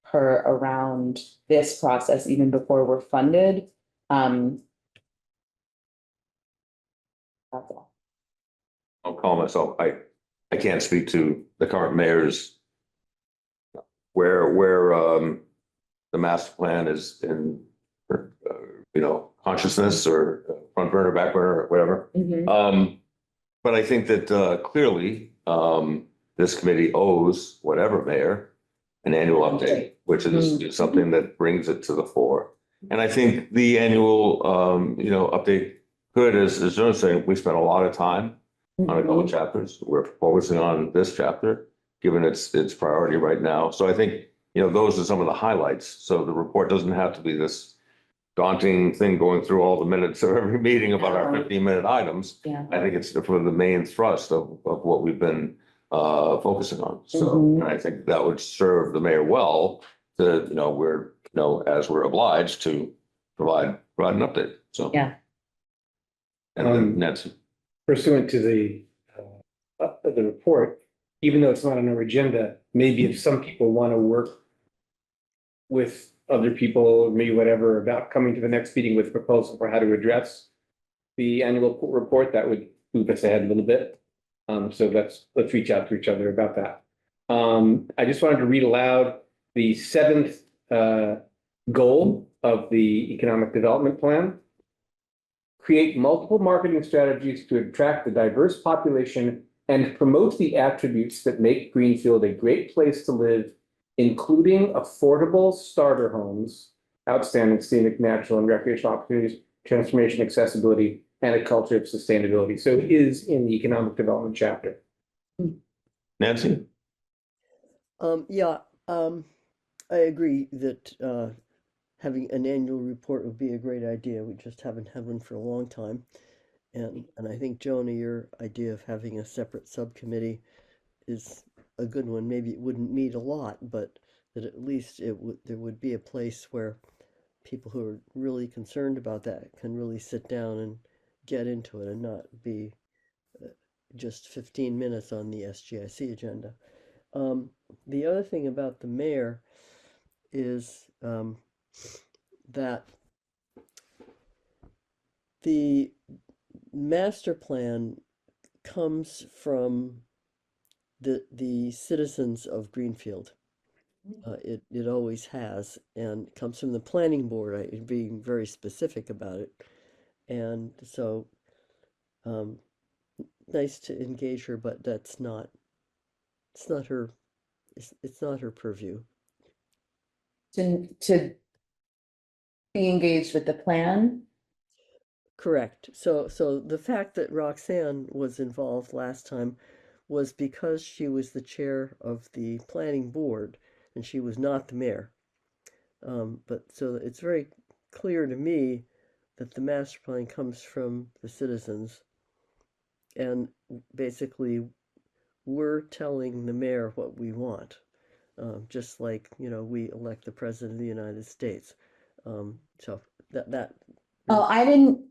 her around this process even before we're funded. That's all. I'll call myself, I can't speak to the current mayor's where the master plan is in her, consciousness or front burner, back burner, or whatever. But I think that clearly this committee owes whatever mayor an annual update, which is something that brings it to the fore. And I think the annual update could, as Joan saying, we spent a lot of time on a couple of chapters. We're focusing on this chapter, given its priority right now. So I think, those are some of the highlights. So the report doesn't have to be this daunting thing going through all the minutes of every meeting about our 15-minute items. Yeah. I think it's for the main thrust of what we've been focusing on. So I think that would serve the mayor well to, as we're obliged to provide an update. So. Yeah. And then Nancy. Pursuant to the report, even though it's not on our agenda, maybe if some people want to work with other people, maybe whatever, about coming to the next meeting with a proposal for how to address the annual report, that would move us ahead a little bit. So let's reach out to each other about that. I just wanted to read aloud the 7th goal of the economic development plan. Create multiple marketing strategies to attract the diverse population and promote the attributes that make Greenfield a great place to live, including affordable starter homes, outstanding scenic, natural, and recreational opportunities, transformation, accessibility, and a culture of sustainability. So it is in the economic development chapter. Nancy? I agree that having an annual report would be a great idea. We just haven't had one for a long time. And I think, Jonah, your idea of having a separate subcommittee is a good one. Maybe it wouldn't meet a lot, but that at least there would be a place where people who are really concerned about that can really sit down and get into it and not be just 15 minutes on the SGIC agenda. The other thing about the mayor is that the master plan comes from the citizens of Greenfield. It always has, and comes from the planning board, being very specific about it. And so, um, nice to engage her, but it's not her, it's not her purview. To be engaged with the plan. Correct. So the fact that Roxanne was involved last time was because she was the chair of the planning board and she was not the mayor. But so it's very clear to me that the master plan comes from the citizens, and basically we're telling the mayor what we want, just like, we elect the president of the United States. So that. Oh, I didn't,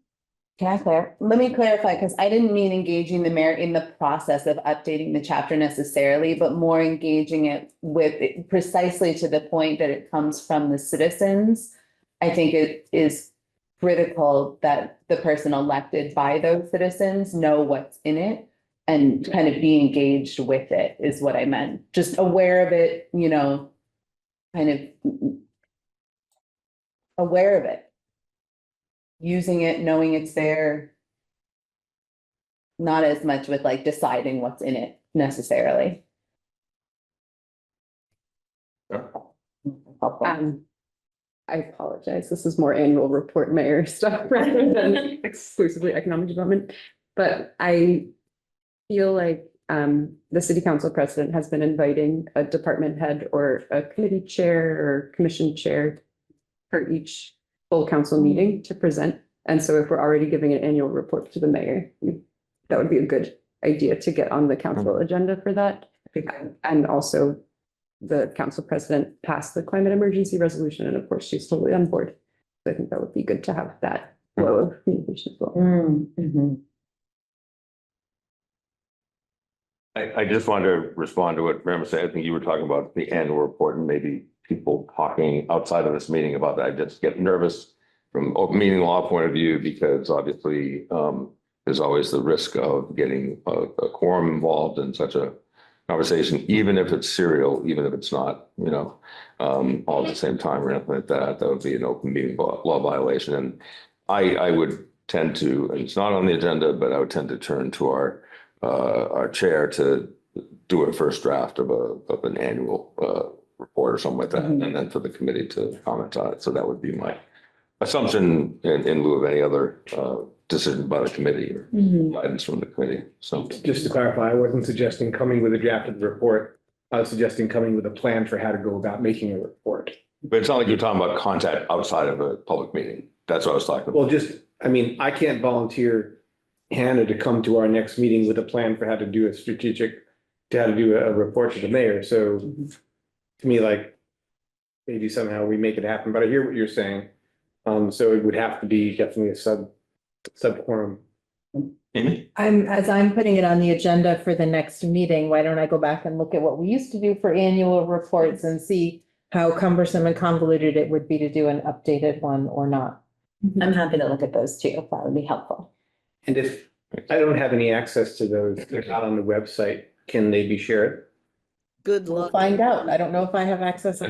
let me clarify, because I didn't mean engaging the mayor in the process of updating the chapter necessarily, but more engaging it with precisely to the point that it comes from the citizens. I think it is critical that the person elected by those citizens know what's in it and kind of be engaged with it is what I meant. Just aware of it, kind of aware of it. Using it, knowing it's there. Not as much with like deciding what's in it necessarily. Yeah. I apologize. This is more annual report mayor stuff rather than exclusively economic development. But I feel like the city council president has been inviting a department head or a committee chair or commission chair for each full council meeting to present. And so if we're already giving an annual report to the mayor, that would be a good idea to get on the council agenda for that. And also the council president passed the climate emergency resolution, and of course she's totally on board. So I think that would be good to have that flow of communication as well. Mm-hmm. I just wanted to respond to what Graham said. I think you were talking about the annual report and maybe people talking outside of this meeting about that. I just get nervous from open meeting law point of view, because obviously there's always the risk of getting a quorum involved in such a conversation, even if it's serial, even if it's not, all at the same time or anything like that. That would be an open meeting law violation. And I would tend to, and it's not on the agenda, but I would tend to turn to our chair to do a first draft of an annual report or something like that, and then for the committee to comment on it. So that would be my assumption in lieu of any other decision by the committee or guidance from the committee. So Just to clarify, I wasn't suggesting coming with a draft of the report. I was suggesting coming with a plan for how to go about making a report. but it's not like you're talking about contact outside of a public meeting. That's what I was talking about. Well, I can't volunteer Hannah to come to our next meeting with a plan for how to do a report to the mayor. So to me, like, maybe somehow we make it happen, but I hear what you're saying. So it would have to be definitely a sub quorum. Amy? As I'm putting it on the agenda for the next meeting, why don't I go back and look at what we used to do for annual reports and see how cumbersome and convoluted it would be to do an updated one or not? I'm happy to look at those too. That would be helpful. And if I don't have any access to those, they're not on the website, can they be shared? Good We'll luck. find out. I don't know if I have access.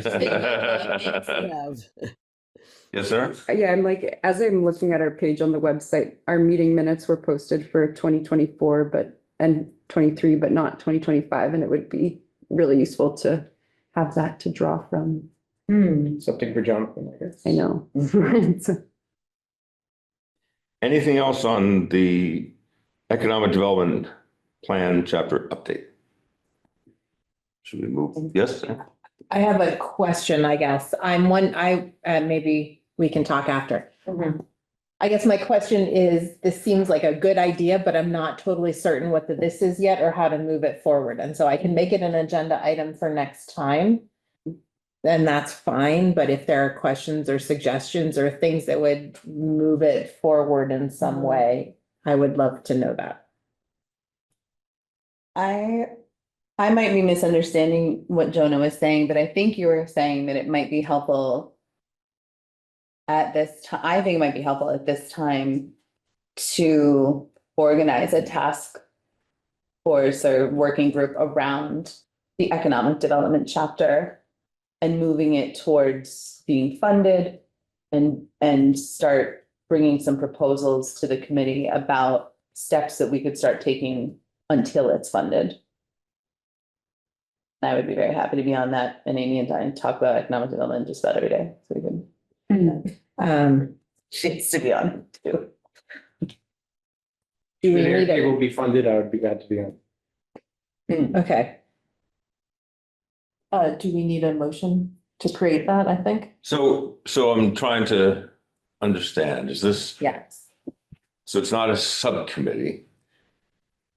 Yes, sir. Yeah, I'm like, as I'm looking at our page on the website, our meeting minutes were posted for 2024, and 23, but not 2025. And it would be really useful to have that to draw from. Something for Jonathan, I guess. I know. Anything else on the economic development plan chapter update? Should we move? Yes? I have a question, I guess. Maybe we can talk after. I guess my question is, this seems like a good idea, but I'm not totally certain what this is yet or how to move it forward. And so I can make it an agenda item for next time. Then that's fine. But if there are questions or suggestions or things that would move it forward in some way, I would love to know that. I might be misunderstanding what Jonah was saying, but I think you were saying that it might be helpful at this time, I think it might be helpful at this time to organize a task force or working group around the economic development chapter and moving it towards being funded and start bringing some proposals to the committee about steps that we could start taking until it's funded. I would be very happy to be on that, and Amy and I talk about economic development just about every day, so we can. She needs to be on it too. Do we If need it a, will be funded, I would be glad to be on. okay. Do we need a motion to create that, I think? So I'm trying to understand, is this, Yes. so it's not a subcommittee?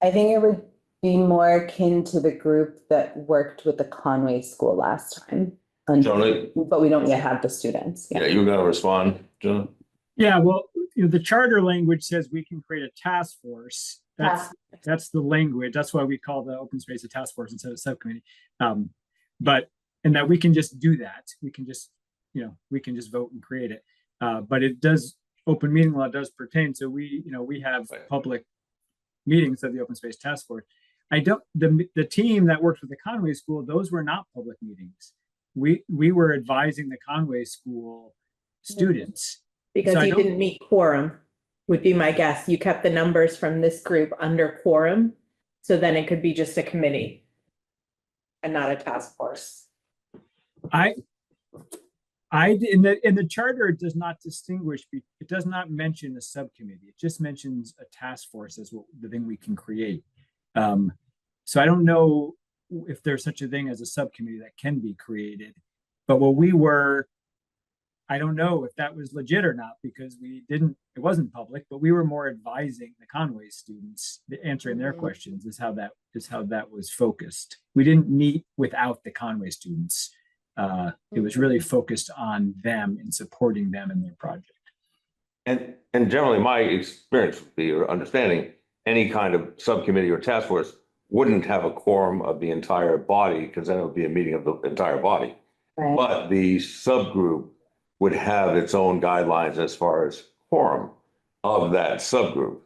I think it would be more akin to the group that worked with the Conway School last time. Jonah, But we don't yet have the students. yeah, you were gonna respond, Jonah? Yeah, well, the charter language says we can create a task force. That's the language. That's why we call the open space a task force instead of subcommittee. And that we can just do that. We can just, we can just vote and create it. But it does, open meeting law does pertain. So we have public meetings of the open space task force. The team that worked with the Conway School, those were not public meetings. We were advising the Conway School students. Because So I you don't- didn't meet quorum, would be my guess. You kept the numbers from this group under quorum. So then it could be just a committee and not a task force. in the charter, it does not distinguish, it does not mention a subcommittee. It just mentions a task force as the thing we can create. So I don't know if there's such a thing as a subcommittee that can be created. But I don't know if that was legit or not, because it wasn't public, but we were more advising the Conway students, answering their questions is how that was focused. We didn't meet without the Conway students. It was really focused on them and supporting them in their project. And generally, my experience would be, or understanding, any kind of subcommittee or task force wouldn't have a quorum of the entire body, because then it would be a meeting of the entire body. Right. But the subgroup would have its own guidelines as far as quorum of that subgroup,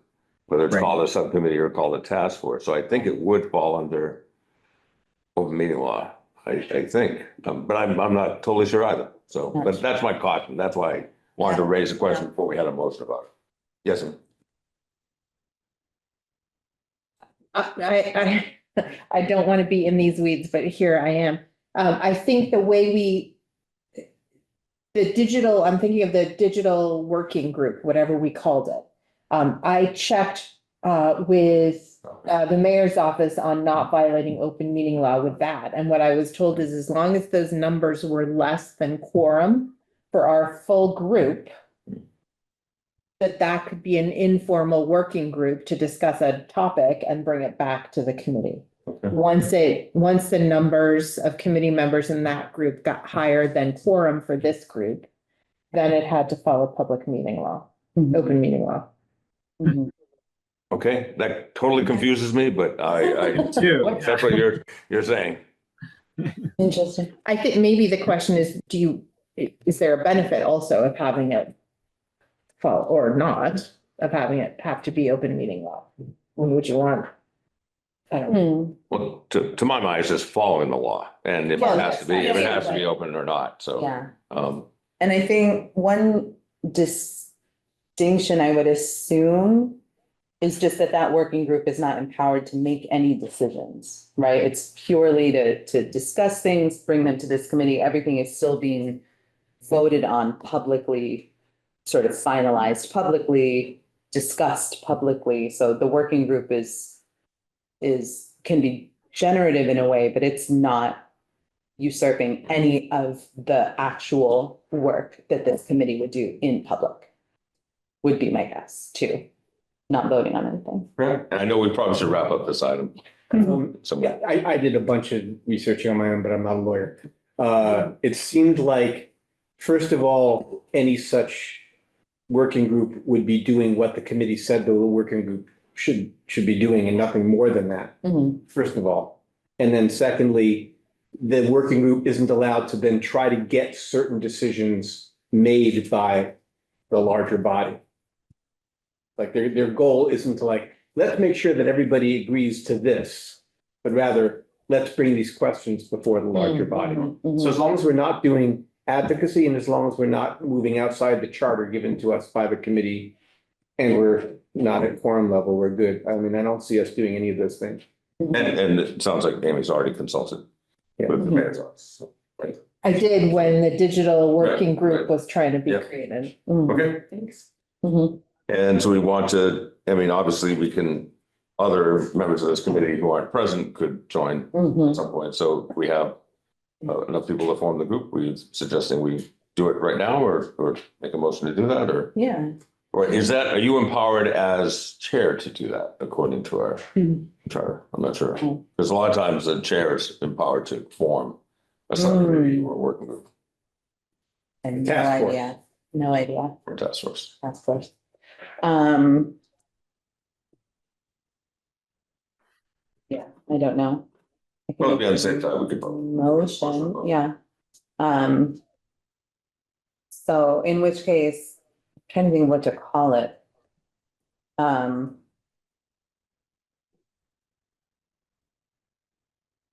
whether it's Right. called a subcommittee or called a task force. So I think it would fall under open meeting law, I think. But I'm not totally sure either. So, but that's my caution. That's why I wanted to raise the question before we had a motion about it. Yes, ma'am. I don't want to be in these weeds, but here I am. I think the way I'm thinking of the digital working group, whatever we called it. I checked with the mayor's office on not violating open meeting law with that. And what I was told is as long as those numbers were less than quorum for our full group, that could be an informal working group to discuss a topic and bring it back to the committee. Okay. Once the numbers of committee members in that group got higher than quorum for this group, then it had to follow public meeting law, open meeting law. Mhm. Okay, that totally confuses me, but I Too. that's what you're saying. Interesting. I think maybe the question is, is there a benefit also of having it fall or not, of having it have to be open meeting law? When would you want? I don't know. Well, to my mind, it's just following the law, and if it Well, has to be, if it has to be right. open or not, so. Yeah. Um, And I think one distinction I would assume is just that working group is not empowered to make any decisions, right? It's purely to discuss things, bring them to this committee. Everything is still being voted on publicly, sort of finalized publicly, discussed publicly. So the working group can be generative in a way, but it's not usurping any of the actual work that this committee would do in public, would be my guess too. Not voting on anything. and I know we probably should wrap up this item. So, Yeah, I did a bunch of research on my own, but I'm not a lawyer. It seemed like, first of all, any such working group would be doing what the committee said the working group should be doing, and nothing more than that, first of all. And then secondly, the working group isn't allowed to then try to get certain decisions made by the larger body. Like their goal isn't to like, let's make sure that everybody agrees to this, but rather let's bring these questions before the larger body. So as long as we're not doing advocacy and as long as we're not moving outside the charter given to us by the committee and we're not at quorum level, we're good. I mean, I don't see us doing any of those things. And it sounds like Amy's already consulted with the mayor's office. So, right. I did when the digital working Right, group right. was trying to be Yeah. created. Okay. Thanks. Mhm. And so we want to, I mean, obviously we can, other members of this committee who aren't present could join at Mhm. some point. So we have enough people to form the group. We suggesting we do it right now or make a motion to do that Yeah. or is that, are you empowered as chair to do that according to our charter? I'm not sure. Because a lot of times the chair is empowered to form a subcommittee or working group I have no Task force. idea. No idea. or task force. Task force. Yeah, I don't know. I can Well, make be on the same time, we could vote. Motion, yeah. So in which case, I'm trying to think what to call it.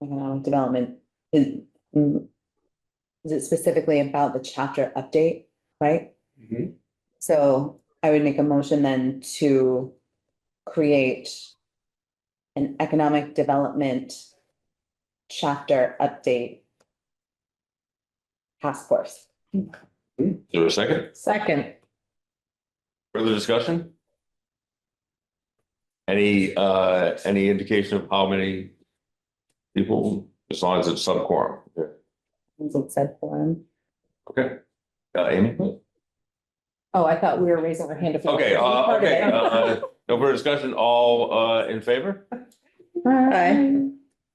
Economic development is it specifically about the chapter update, right? Mhm. So I would make a motion then to create an economic development chapter update task force. Is there a second? Second. Further discussion? Any indication of how many people, as long as it's sub quorum? As it said for him. Okay. Amy? Oh, I thought we were raising our hand. If we were Okay, part of okay, it. no further discussion, all in favor? Aye.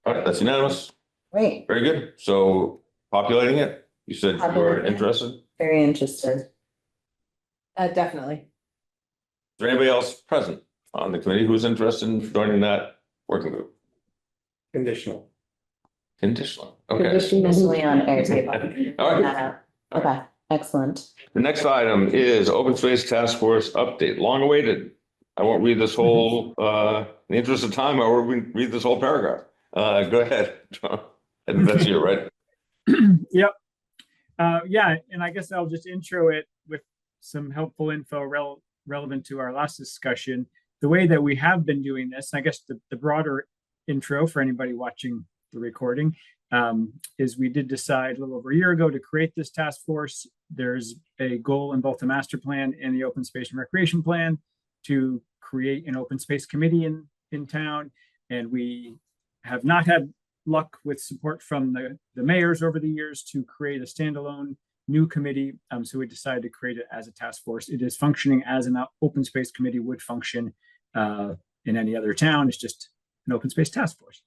All right, that's unanimous, Great, very good, so populating it, you said you were Populating it. interested, is very interested. Definitely. there anybody else present on the committee who's interested in joining that working group? Conditional. Conditional, okay. Conditionally on Airtable. All right, Okay, excellent. the next item is open space task force update, long awaited. I won't read this whole, in the interest of time, I won't read this whole paragraph. Go ahead, John. And that's you, right? Yep. Yeah, and I guess I'll just intro it with some helpful info relevant to our last discussion. The way that we have been doing this, I guess the broader intro for anybody watching the recording, is we did decide a little over a year ago to create this task force. There's a goal in both the master plan and the open space and recreation plan to create an open space committee in town. And we have not had luck with support from the mayors over the years to create a standalone new committee. So we decided to create it as a task force. It is functioning as an open space committee would function in any other town. It's just an open space task force.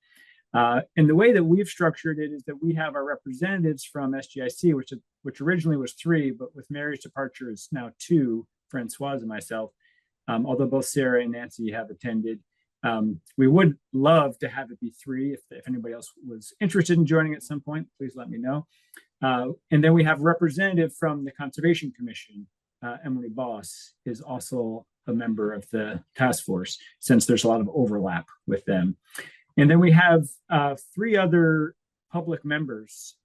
And the way that we've structured it is that we have our representatives from SGIC, which originally was 3, but with Mary's departure is now 2, Francoise and myself, although both Sarah and Nancy have attended. We would love to have it be 3. If anybody else was interested in joining at some point, please let me know. And then we have a representative from the Conservation Commission. Emily Boss is also a member of the task force, since there's a lot of overlap with them. And then we have 3 other public members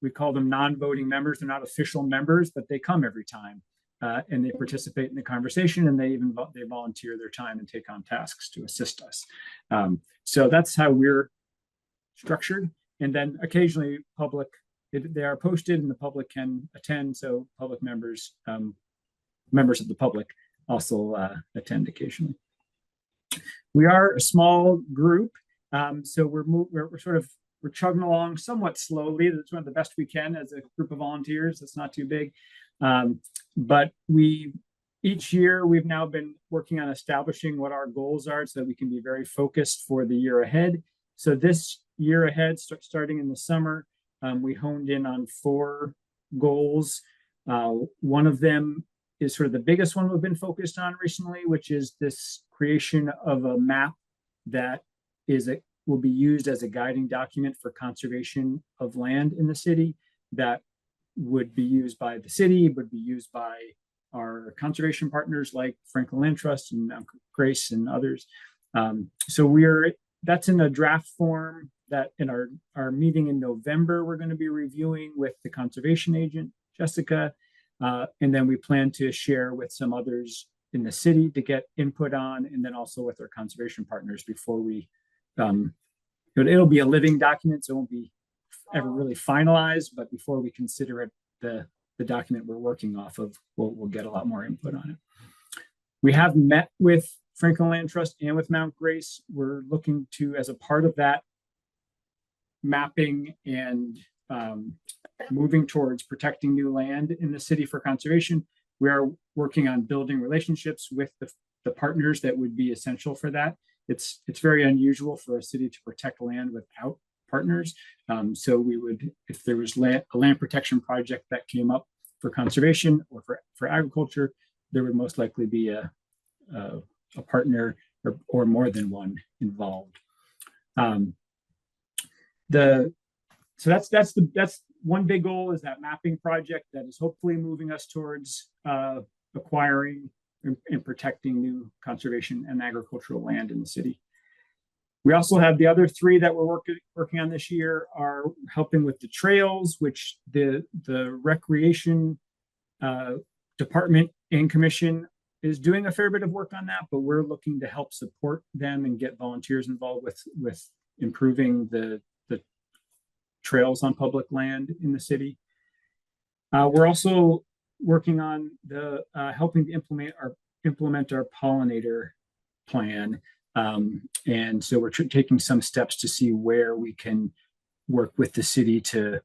we call them non-voting members. They're not official members, but they come every time. And they participate in the conversation, and they volunteer their time and take on tasks to assist us. So that's how we're structured. And then occasionally they are posted and the public can attend. So public members, members of the public also attend occasionally. We are a small group. So we're chugging along somewhat slowly. That's one of the best we can as a group of volunteers. It's not too big. But each year we've now been working on establishing what our goals are so that we can be very focused for the year ahead. So this year ahead, starting in the summer, we honed in on 4 goals. One of them is sort of the biggest one we've been focused on recently, which is this creation of a map that will be used as a guiding document for conservation of land in the city that would be used by the city, would be used by our conservation partners like Franklin Land Trust and Grace and others. So that's in a draft form that in our meeting in November, we're going to be reviewing with the conservation agent, Jessica. And then we plan to share with some others in the city to get input on, and then also with our conservation partners before we, it'll be a living document, so it won't be ever really finalized, but before we consider it the document we're working off of, we'll get a lot more input on it. We have met with Franklin Land Trust and with Mount Grace. We're looking to, as a part of that mapping and moving towards protecting new land in the city for conservation, we are working on building relationships with the partners that would be essential for that. It's very unusual for a city to protect land without partners. So we would, if there was a land protection project that came up for conservation or for agriculture, there would most likely be a partner or more than one involved. So that's one big goal, is that mapping project that is hopefully moving us towards acquiring and protecting new conservation and agricultural land in the city. We also have the other three that we're working on this year are helping with the trails, which the recreation department and commission is doing a fair bit of work on that, but we're looking to help support them and get volunteers involved with improving the trails on public land in the city. We're also working on helping to implement our pollinator plan. And so we're taking some steps to see where we can work with the city to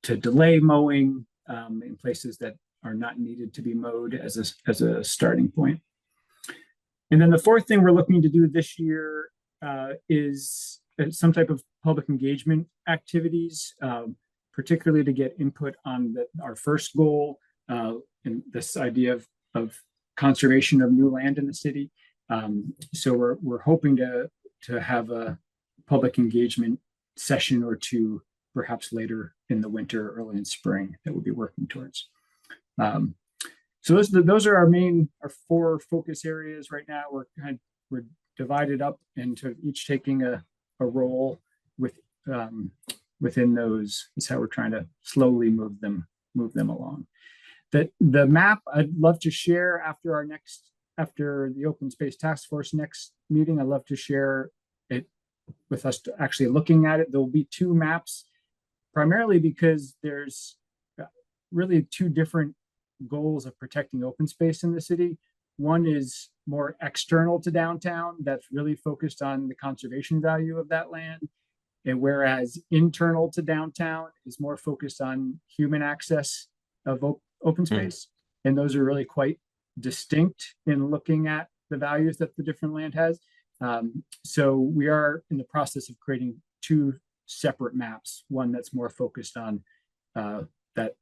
delay mowing in places that are not needed to be mowed as a starting point. And then the fourth thing we're looking to do this year is some type of public engagement activities, particularly to get input on our first goal and this idea of conservation of new land in the city. So we're hoping to have a public engagement session or two, perhaps later in the winter, early in spring, that we'll be working towards. So those are our four focus areas right now. We're divided up into each taking a role within those. Is how we're trying to slowly move them along. The map I'd love to share after the Open Space Task Force next meeting. I'd love to share it with us actually looking at it. There will be two maps, primarily because there's really two different goals of protecting open space in the city. One is more external to downtown, that's really focused on the conservation value of that land. And whereas internal to downtown is more focused on human access of open space. And those are really quite distinct in looking at the values that the different land has. So we are in the process of creating two separate maps, one that's more focused on that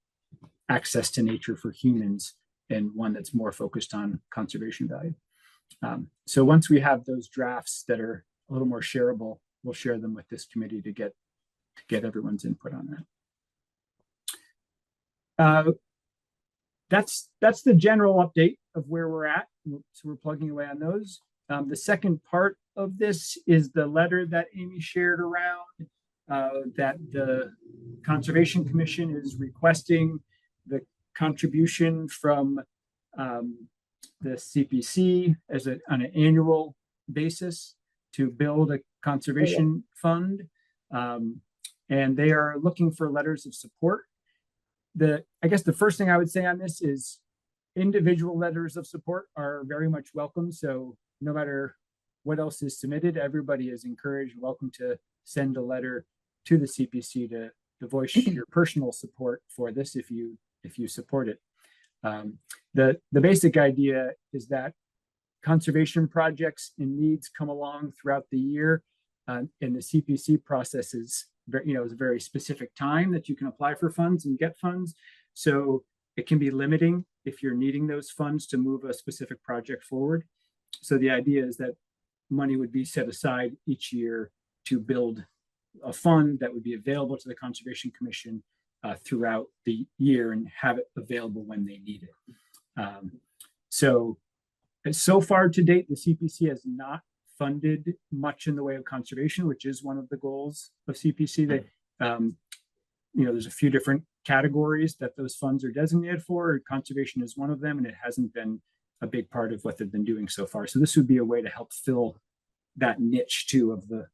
access to nature for humans, and one that's more focused on conservation value. So once we have those drafts that are a little more shareable, we'll share them with this committee to get everyone's input on that. That's the general update of where we're at. So we're plugging away on those. The second part of this is the letter that Amy shared around that the Conservation Commission is requesting the contribution from the CPC on an annual basis to build a conservation fund. And they are looking for letters of support. I guess the first thing I would say on this is individual letters of support are very much welcome. So no matter what else is submitted, everybody is encouraged, welcome to send a letter to the CPC to voice your personal support for this if you support it. The basic idea is that conservation projects and needs come along throughout the year, and the CPC process is a very specific time that you can apply for funds and get funds. So it can be limiting if you're needing those funds to move a specific project forward. So the idea is that money would be set aside each year to build a fund that would be available to the Conservation Commission throughout the year and have it available when they need it. So far to date, the CPC has not funded much in the way of conservation, which is one of the goals of CPC. That there's a few different categories that those funds are designated for. Conservation is one of them, and it hasn't been a big part of what they've been doing so far. So this would be a way to help fill that niche too of the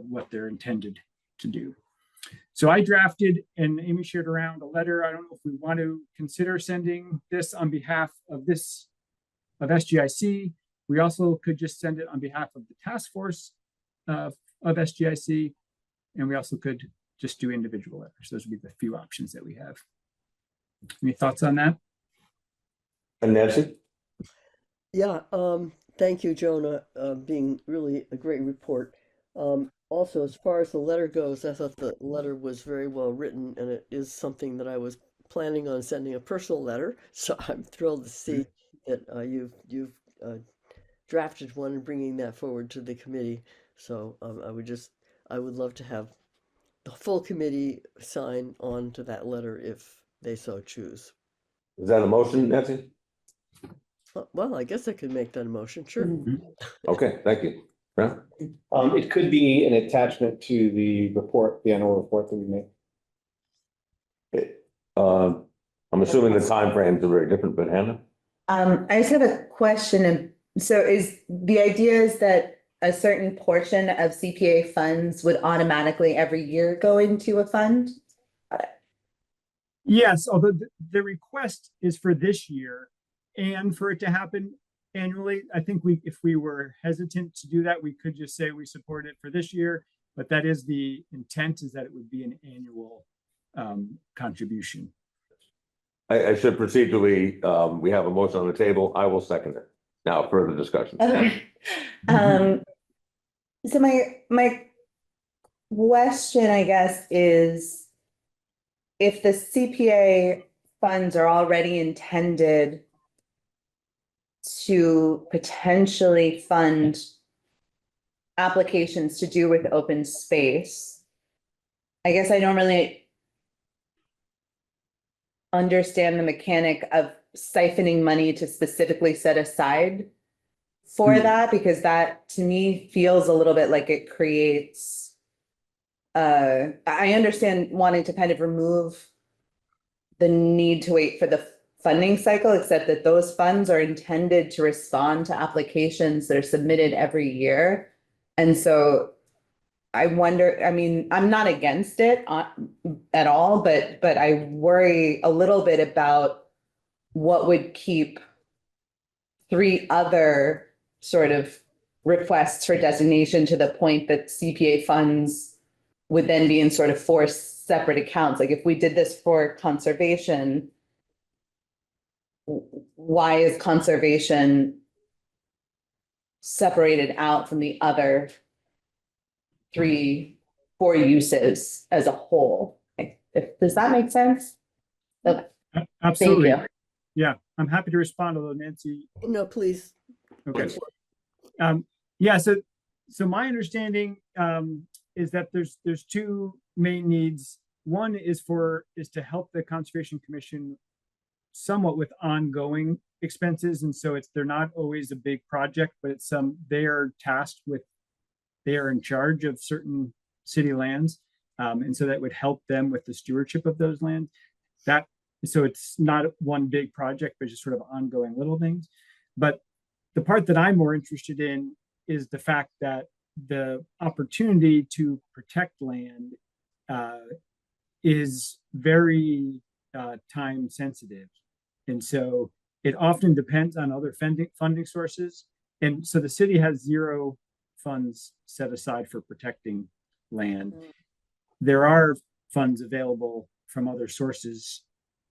what they're intended to do. So I drafted, and Amy shared around, a letter. I don't know if we want to consider sending this on behalf of SGIC. We also could just send it on behalf of the task force of SGIC, and we also could just do individual letters. Those would be the few options that we have. Any thoughts on that? And Nancy? Yeah, thank you, Jonah, being really a great report. Also, as far as the letter goes, I thought the letter was very well written, and it is something that I was planning on sending a personal letter. So I'm thrilled to see that you've drafted one and bringing that forward to the committee. So I would love to have the full committee sign on to that letter if they so choose. Is that a motion, Nancy? Well, I guess I could make that a motion, sure. Okay, thank you. Yeah. It could be an attachment to the report, the annual report that we make. I'm assuming the timeframes are very different, but Hannah? I just have a question. And so is the idea is that a certain portion of CPA funds would automatically every year go into a fund? Yes, although the request is for this year and for it to happen annually. I think if we were hesitant to do that, we could just say we support it for this year, but that is the intent, is that it would be an annual contribution. I should procedurally, we have a motion on the table. I will second it. Now, further discussion. Okay. So my question, I guess, is if the CPA funds are already intended to potentially fund applications to do with open space, I guess I don't really understand the mechanic of siphoning money to specifically set aside for that, because that to me feels a little bit like it creates I understand wanting to kind of remove the need to wait for the funding cycle, except that those funds are intended to respond to applications that are submitted every year. And so I wonder, I mean, I'm not against it at all, but I worry a little bit about what would keep 3 other sort of requests for designation to the point that CPA funds would then be in sort of 4 separate accounts. Like if we did this for conservation, why is conservation separated out from the other 3, 4 uses as a whole? Does that make sense? Okay. Absolutely. Thank you. Yeah, I'm happy to respond, although Nancy. No, please. Okay. Yeah, so my understanding is that there's 2 main needs. One is to help the Conservation Commission somewhat with ongoing expenses, and so they're not always a big project, but they are tasked with, they are in charge of certain city lands, and so that would help them with the stewardship of those lands. So it's not one big project, but just sort of ongoing little things. But the part that I'm more interested in is the fact that the opportunity to protect land is very time sensitive. And so it often depends on other funding sources. And so the city has 0 funds set aside for protecting land. There are funds available from other sources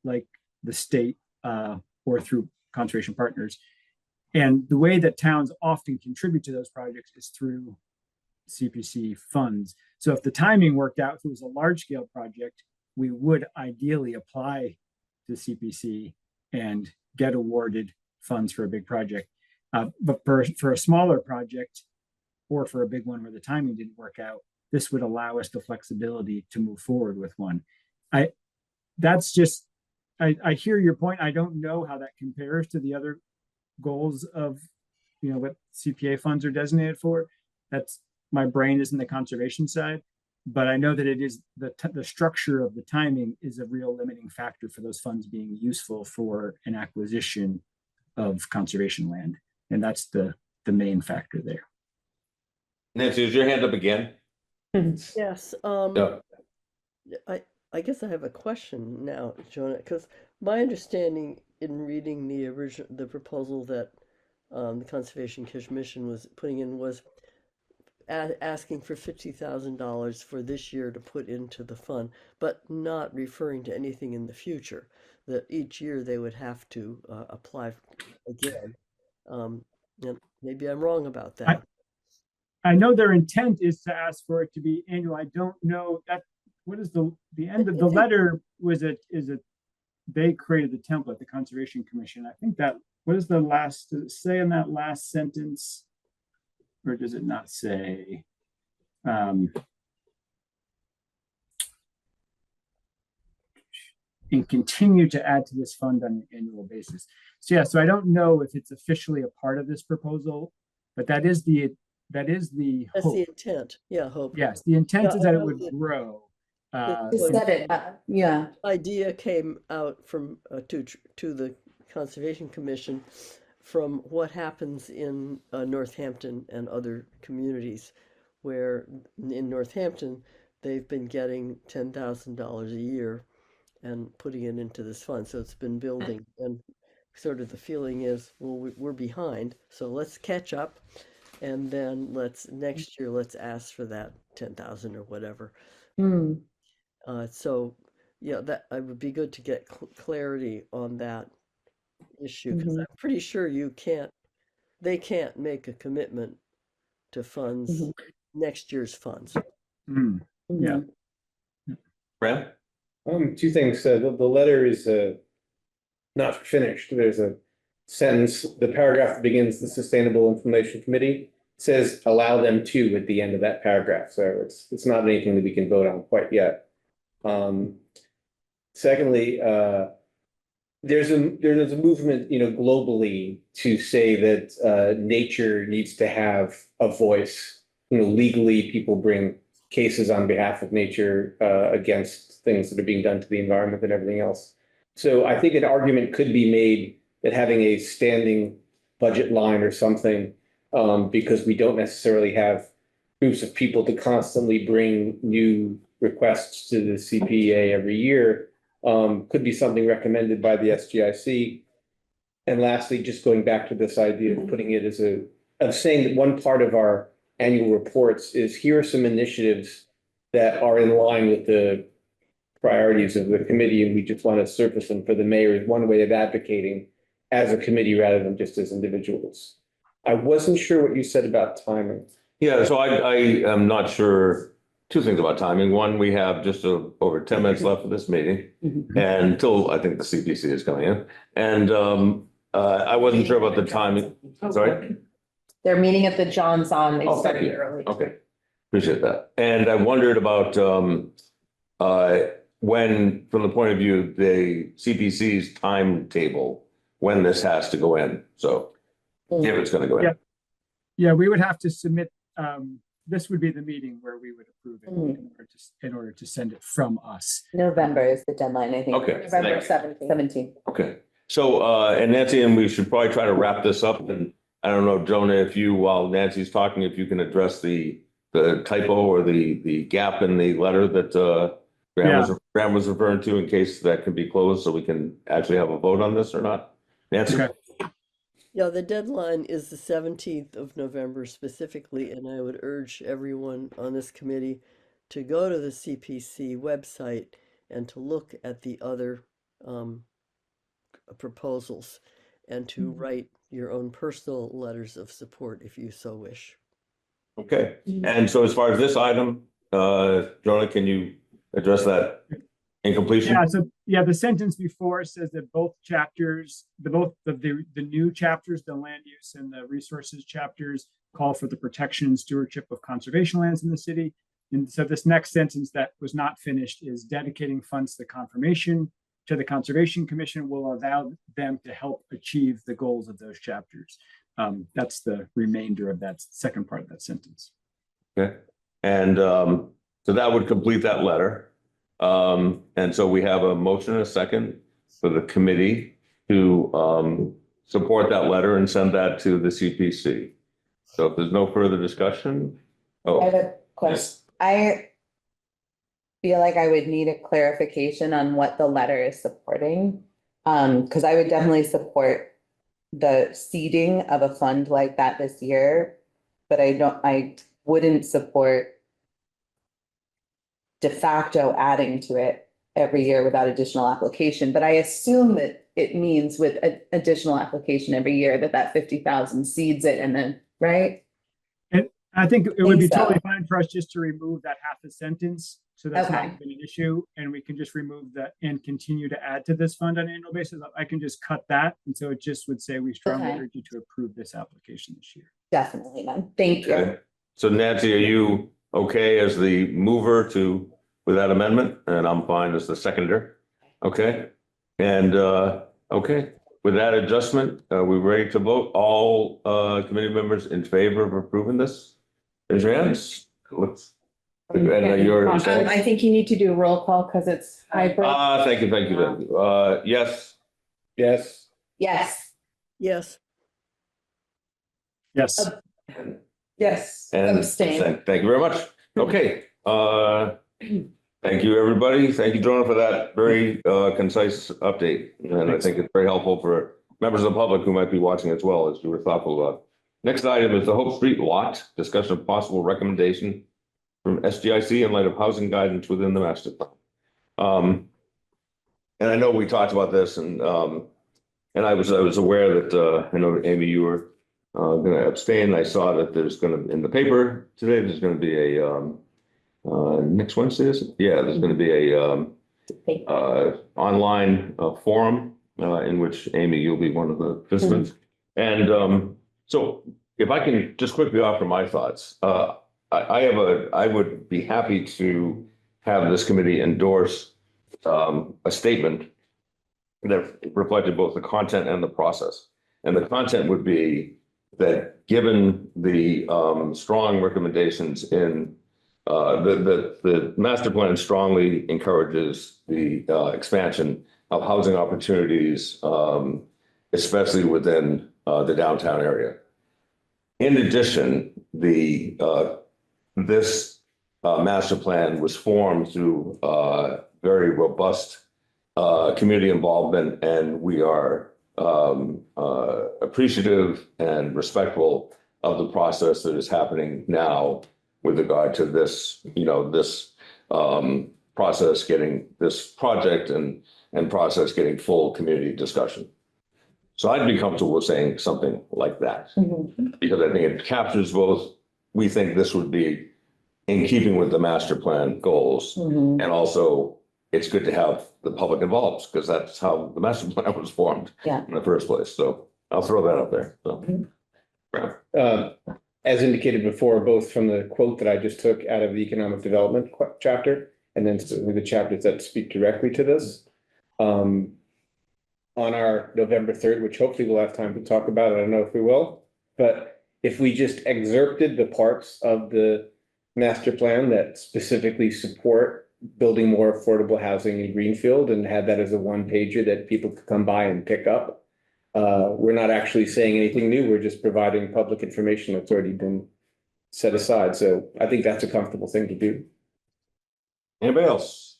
like the state or through conservation partners. And the way that towns often contribute to those projects is through CPC funds. So if the timing worked out, if it was a large scale project, we would ideally apply to CPC and get awarded funds for a big project. But for a smaller project or for a big one where the timing didn't work out, this would allow us the flexibility to move forward with one. I hear your point. I don't know how that compares to the other goals of, what CPA funds are designated for. That's, my brain is in the conservation side, but I know that it is the structure of the timing is a real limiting factor for those funds being useful for an acquisition of conservation land. And that's the main factor there. Nancy, is your hand up again? Yes, No. I guess I have a question now, Jonah, because my understanding in reading the proposal that the Conservation Commission was putting in was asking for $50,000 for this year to put into the fund, but not referring to anything in the future, that each year they would have to apply again. And maybe I'm wrong about that. I know their intent is to ask for it to be annual. I don't know that, what is the end of the letter they created the template, the Conservation Commission. I think that, what is the last, does it say in that last sentence? Or does it not say? And continue to add to this fund on an annual basis. So yeah, so I don't know if it's officially a part of this proposal, but that is the That's hope. the intent. Yeah, hope. Yes, the intent Yeah, is I that it know would that- grow. that- Just set it, yeah. Idea came out from to the Conservation Commission from what happens in Northampton and other communities, where in Northampton they've been getting $10,000 a year and putting it into this fund, so it's been building. And sort of the feeling is, well, we're behind, so let's catch up, and then next year let's ask for that 10,000 or whatever. Hmm. So yeah, that it would be good to get clarity on that issue, because I'm pretty sure they can't make a commitment to funds, next year's funds. Yeah. Bram? Two things. The letter is not finished. There's a sentence, the paragraph that begins the Sustainable Information Committee says allow them to at the end of that paragraph. So it's not anything that we can vote on quite yet. Secondly, there's a movement, globally to say that nature needs to have a voice. Legally, people bring cases on behalf of nature against things that are being done to the environment and everything else. So I think an argument could be made that having a standing budget line or something, because we don't necessarily have groups of people to constantly bring new requests to the CPA every year, could be something recommended by the SGIC. And lastly, just going back to this idea of putting it of saying that one part of our annual reports is, here are some initiatives that are in line with the priorities of the committee, and we just want to surface them for the mayor as one way of advocating as a committee rather than just as individuals. I wasn't sure what you said about timing. Yeah, so I am not sure. Two things about timing. One, we have just over 10 minutes left of this meeting, and until I think the CPC is coming in. And I wasn't sure about the timing. Sorry? They're meeting at the John's on, they Oh, thank started you. early. Okay, appreciate that. And I wondered about when, from the point of view, the CPC's timetable, when this has to go in. So if it's going to go in. Yeah, we would have to submit, this would be the meeting where we would approve it in order to send it from us. November is the deadline, I think. Okay. November Thank you. 17th. Okay, so, and Nancy, and we should probably try to wrap this up, and I don't know, Jonah, if you, while Nancy's talking, if you can address the typo or the gap in the letter that Graham was referring to, in case that could be closed, so we can actually have a vote on this or not. Nancy? Okay. Yeah, the deadline is the 17th of November specifically, and I would urge everyone on this committee to go to the CPC website and to look at the other proposals, and to write your own personal letters of support if you so wish. Okay, and so as far as this item, Jonah, can you address that incompletion? Yeah, so the sentence before says that both chapters, both of the new chapters, the land use and the resources chapters, call for the protection and stewardship of conservation lands in the city. And so this next sentence that was not finished is dedicating funds to the to the Conservation Commission will allow them to help achieve the goals of those chapters. That's the remainder of that second part of that sentence. Okay, and so that would complete that letter. And so we have a motion and a second for the committee to support that letter and send that to the CPC. So if there's no further discussion. I have Oh, a question. I feel like I would need a clarification on what the letter is supporting. Because I would definitely support the seeding of a fund like that this year, but I wouldn't support de facto adding to it every year without additional application. But I assume that it means with additional application every year that 50,000 seeds it and then, right? And I think it would be Think so. totally fine for us just to remove that half a sentence. So that's Okay. not been an issue, and we can just remove that and continue to add to this fund on an annual basis. I can just cut that. And so it just would say, we strongly Okay. urge you to approve this application this year. Definitely then. Thank you. okay. So Nancy, are you okay as the mover with that amendment? And I'm fine as the seconder. Okay. And, okay, with that adjustment, we're ready to vote. All, committee members in favor of approving this? Raise your hands. Let's. And you're. I think you need to do a roll call because it's hybrid. Thank you. Yes. Yes. Yes. Yes, Yes. Yes. And Abstain. thank you very much. Okay, thank you, everybody. Thank you, Jonah, for that very concise update. And I think it's very helpful for members of the public who might be watching as well, as you were thoughtful about. Next item is the Hope Street lot, discussion of possible recommendation from SGIC in light of housing guidance within the master plan. And I know we talked about this and I was aware that, I know, Amy, you were going to abstain. I saw that there's going to, in the paper today, there's going to be a, next Wednesday, is it? Yeah, there's going to be a online forum in which, Amy, you'll be one of the participants. And so if I can just quickly offer my thoughts, I would be happy to have this committee endorse a statement that reflected both the content and the process. And the content would be that given the strong recommendations in the master plan strongly encourages the expansion of housing opportunities, especially within the downtown area. In addition, this master plan was formed through very robust community involvement, and we are appreciative and respectful of the process that is happening now with regard to this, this process getting this project and process getting full community discussion. So I'd be comfortable with saying something like that, because I think it captures both. We think this would be in keeping with the master plan goals, and also it's good to have the public involved because that's how the master plan was formed in the first place. So I'll throw that out there. So. As indicated before, both from the quote that I just took out of the economic development chapter, and then certainly the chapters that speak directly to this. On our November 3rd, which hopefully we'll have time to talk about, I don't know if we will, but if we just excerpted the parts of the master plan that specifically support building more affordable housing in Greenfield and had that as a one-pager that people could come by and pick up. We're not actually saying anything new. We're just providing public information that's already been set aside. So I think that's a comfortable thing to do. Anybody else?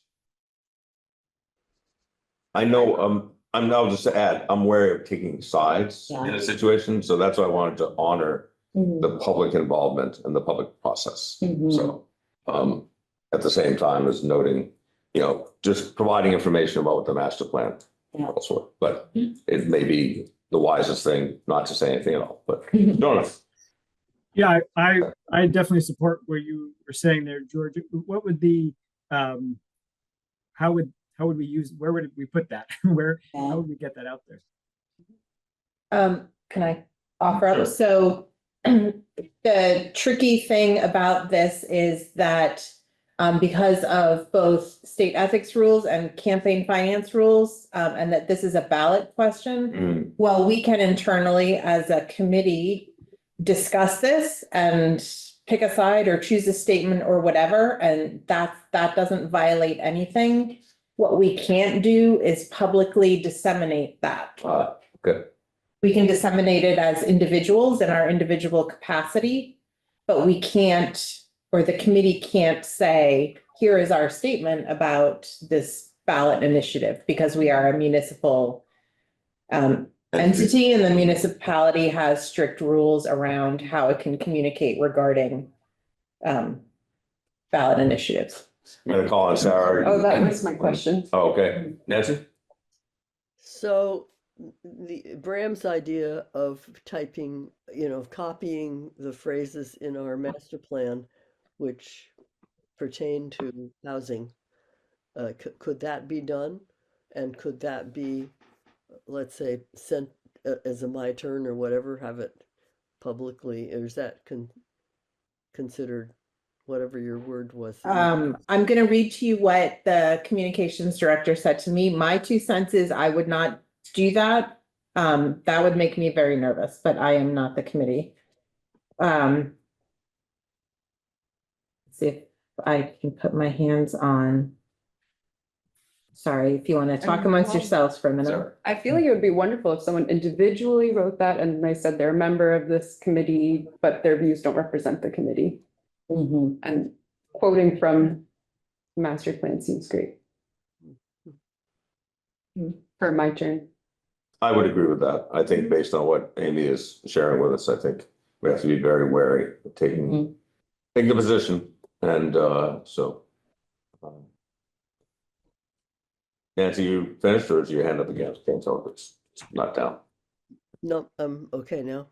I know, I'm now just to add, I'm wary of taking sides in a situation. So that's why I wanted to honor the public involvement and the public process. So, at the same time as noting, just providing information about what the master plan also, but it may be the wisest thing not to say anything at all, but don't know. Yeah, I definitely support what you were saying there, George. What would the, how would we use, where would we put that? How would we get that out there? Can I offer up? So the tricky thing about this is that because of both state ethics rules and campaign finance rules, and that this is a ballot question. Mm, Well, we can internally as a committee discuss this and pick a side or choose a statement or whatever, and that doesn't violate anything. What we can't do is publicly disseminate that. good. We can disseminate it as individuals in our individual capacity, but we can't, or the committee can't say, here is our statement about this ballot initiative, because we are a municipal entity, and the municipality has strict rules around how it can communicate regarding ballot initiatives. I'm gonna call on Sarah. Oh, that was my question. Oh, okay. Nancy? So the Bram's idea of typing, copying the phrases in our master plan, which pertain to housing, could that be done? And could that be, let's say, sent as a my turn or whatever, have it publicly, or is that considered whatever your word was? I'm gonna read to you what the communications director said to me. My 2 cents is I would not do that. That would make me very nervous, but I am not the committee. See if I can put my hands on. Sorry, if you want to talk amongst yourselves for a minute. Sarah? I feel like it would be wonderful if someone individually wrote that and they said they're a member of this committee, but their views don't represent the committee. Mhm. And quoting from the master plan seems great. For my turn. I would agree with that. I think based on what Amy is sharing with us, I think we have to be very wary of taking the position. And so. Nancy, you finished or is your hand up again? Can't tell if it's not down. No, I'm okay now.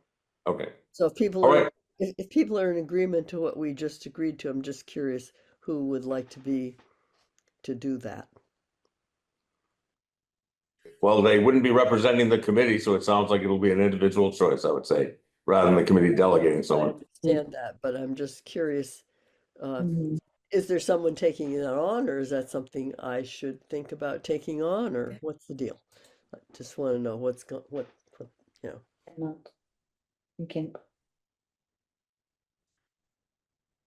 Okay. So if people All are, right. if people are in agreement to what we just agreed to, I'm just curious who would like to do that. Well, they wouldn't be representing the committee, so it sounds like it'll be an individual choice, I would say, rather than the committee delegating I someone. understand that, but I'm just curious, Mhm. is there someone taking that on, or is that something I should think about taking on, or what's the deal? I just want to know what, You can.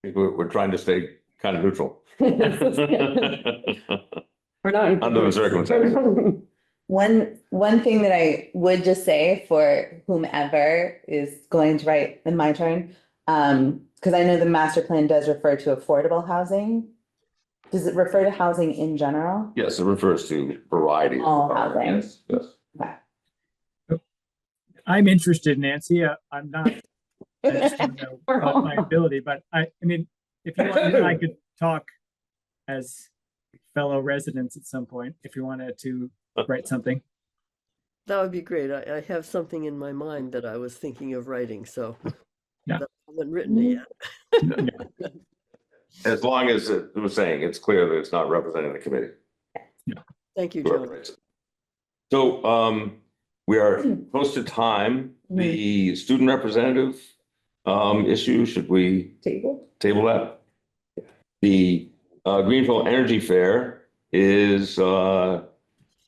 We're trying to stay kind of neutral. We're not. Under the circumstances. One thing that I would just say for whomever is going to write in my turn, because I know the master plan does refer to affordable housing. Does it refer to housing in general? Yes, it refers to variety. All housing. Yes, yes. Okay. I'm interested, Nancy. I'm not, I just don't know about my ability, but I mean, if you want, I could talk as fellow residents at some point, if you wanted to write something. that would be great. I have something in my mind that I was thinking of writing, so Yeah. but I haven't written it yet. As long as it was saying, it's clear that it's not representing the committee. Thank you, Joan. So we are close to time. The student representative issue, should we Table. table that? The Greenfield Energy Fair is on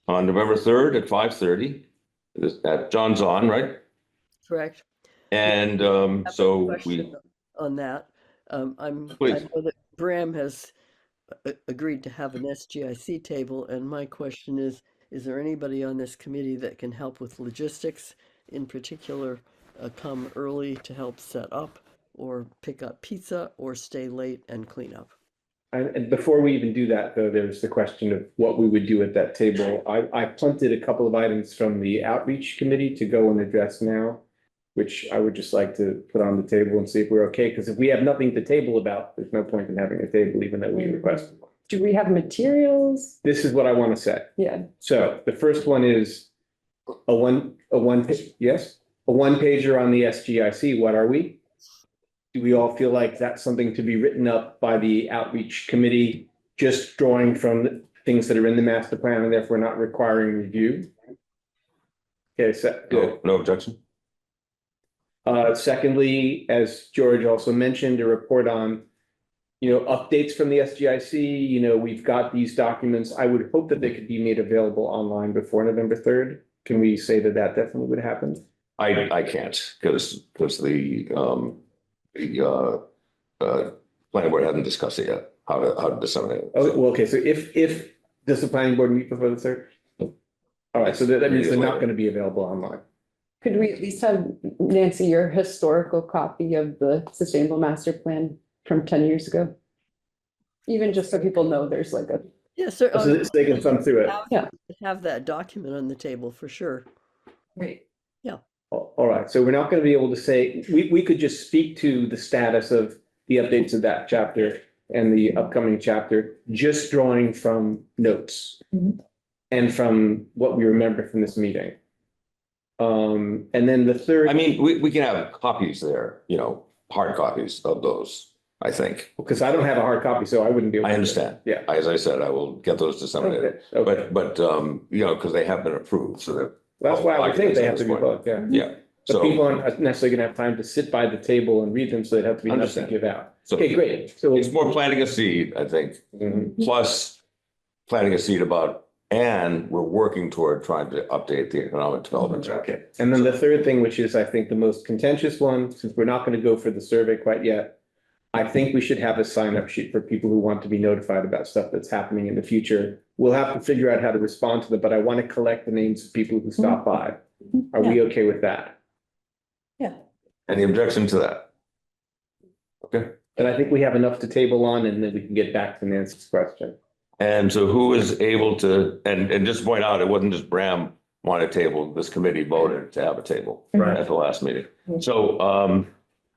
November 3rd at 5:30. At John's On, right? Correct. And I have a so question we, on that. I Please. know that Bram has agreed to have an SGIC table, and my question is there anybody on this committee that can help with logistics, in particular, come early to help set up, or pick up pizza, or stay late and clean up? And before we even do that, though, there's the question of what we would do at that table. I punted a couple of items from the outreach committee to go and address now, which I would just like to put on the table and see if we're okay, because if we have nothing to table about, there's no point in having a table, even though we requested one. Do we have materials? This is what I want to say. Yeah. So the first one is a one pager on the SGIC. What are we? Do we all feel like that's something to be written up by the outreach committee, just drawing from the things that are in the master plan and therefore not requiring review? Okay, so good. no objection. Secondly, as George also mentioned, a report on updates from the SGIC, we've got these documents. I would hope that they could be made available online before November 3rd. Can we say that that definitely would happen? I can't because the planning board hasn't discussed it yet, how to disseminate it. Oh, well, okay, so if, does the planning board meet before the 3rd? All right, so that means they're not going to be available online. Could we at least have, Nancy, your historical copy of the sustainable master plan from 10 years ago? Even just so people know there's like a, Yeah, sir. So they can thumb through it. Yeah. Have that document on the table for sure. right. All right, so we're not going to be able to say, we could just speak to the status of the updates of that chapter and the upcoming chapter, just drawing from notes. Mhm. And from what we remember from this meeting. And then the third. I mean, we can have copies there, hard copies of those, I think. Because I don't have a hard copy, so I wouldn't be able. I understand. Yeah. As I said, I will get those disseminated. Okay. But, because they have been approved, so that. That's why I would think they have to be both, yeah. Yeah. But So, people aren't necessarily gonna have time to sit by the table and read them, so they'd have to be enough to Understand. give out. so Okay, great. So. it's more planting a seed, I think, Mhm. plus planting a seed about, and we're working toward trying to update the economic development chapter. Okay, and then the third thing, which is, I think, the most contentious one, since we're not gonna go for the survey quite yet. I think we should have a sign-up sheet for people who want to be notified about stuff that's happening in the future. We'll have to figure out how to respond to them, but I want to collect the names of people who stop by. Are we okay with that? Any objection to that? Okay, And I think we have enough to table on, and then we can get back to Nancy's question. and so who is able to, and just point out, it wasn't just Bram wanted a table, this committee voted to have a table Right. at the last meeting. Mhm. So,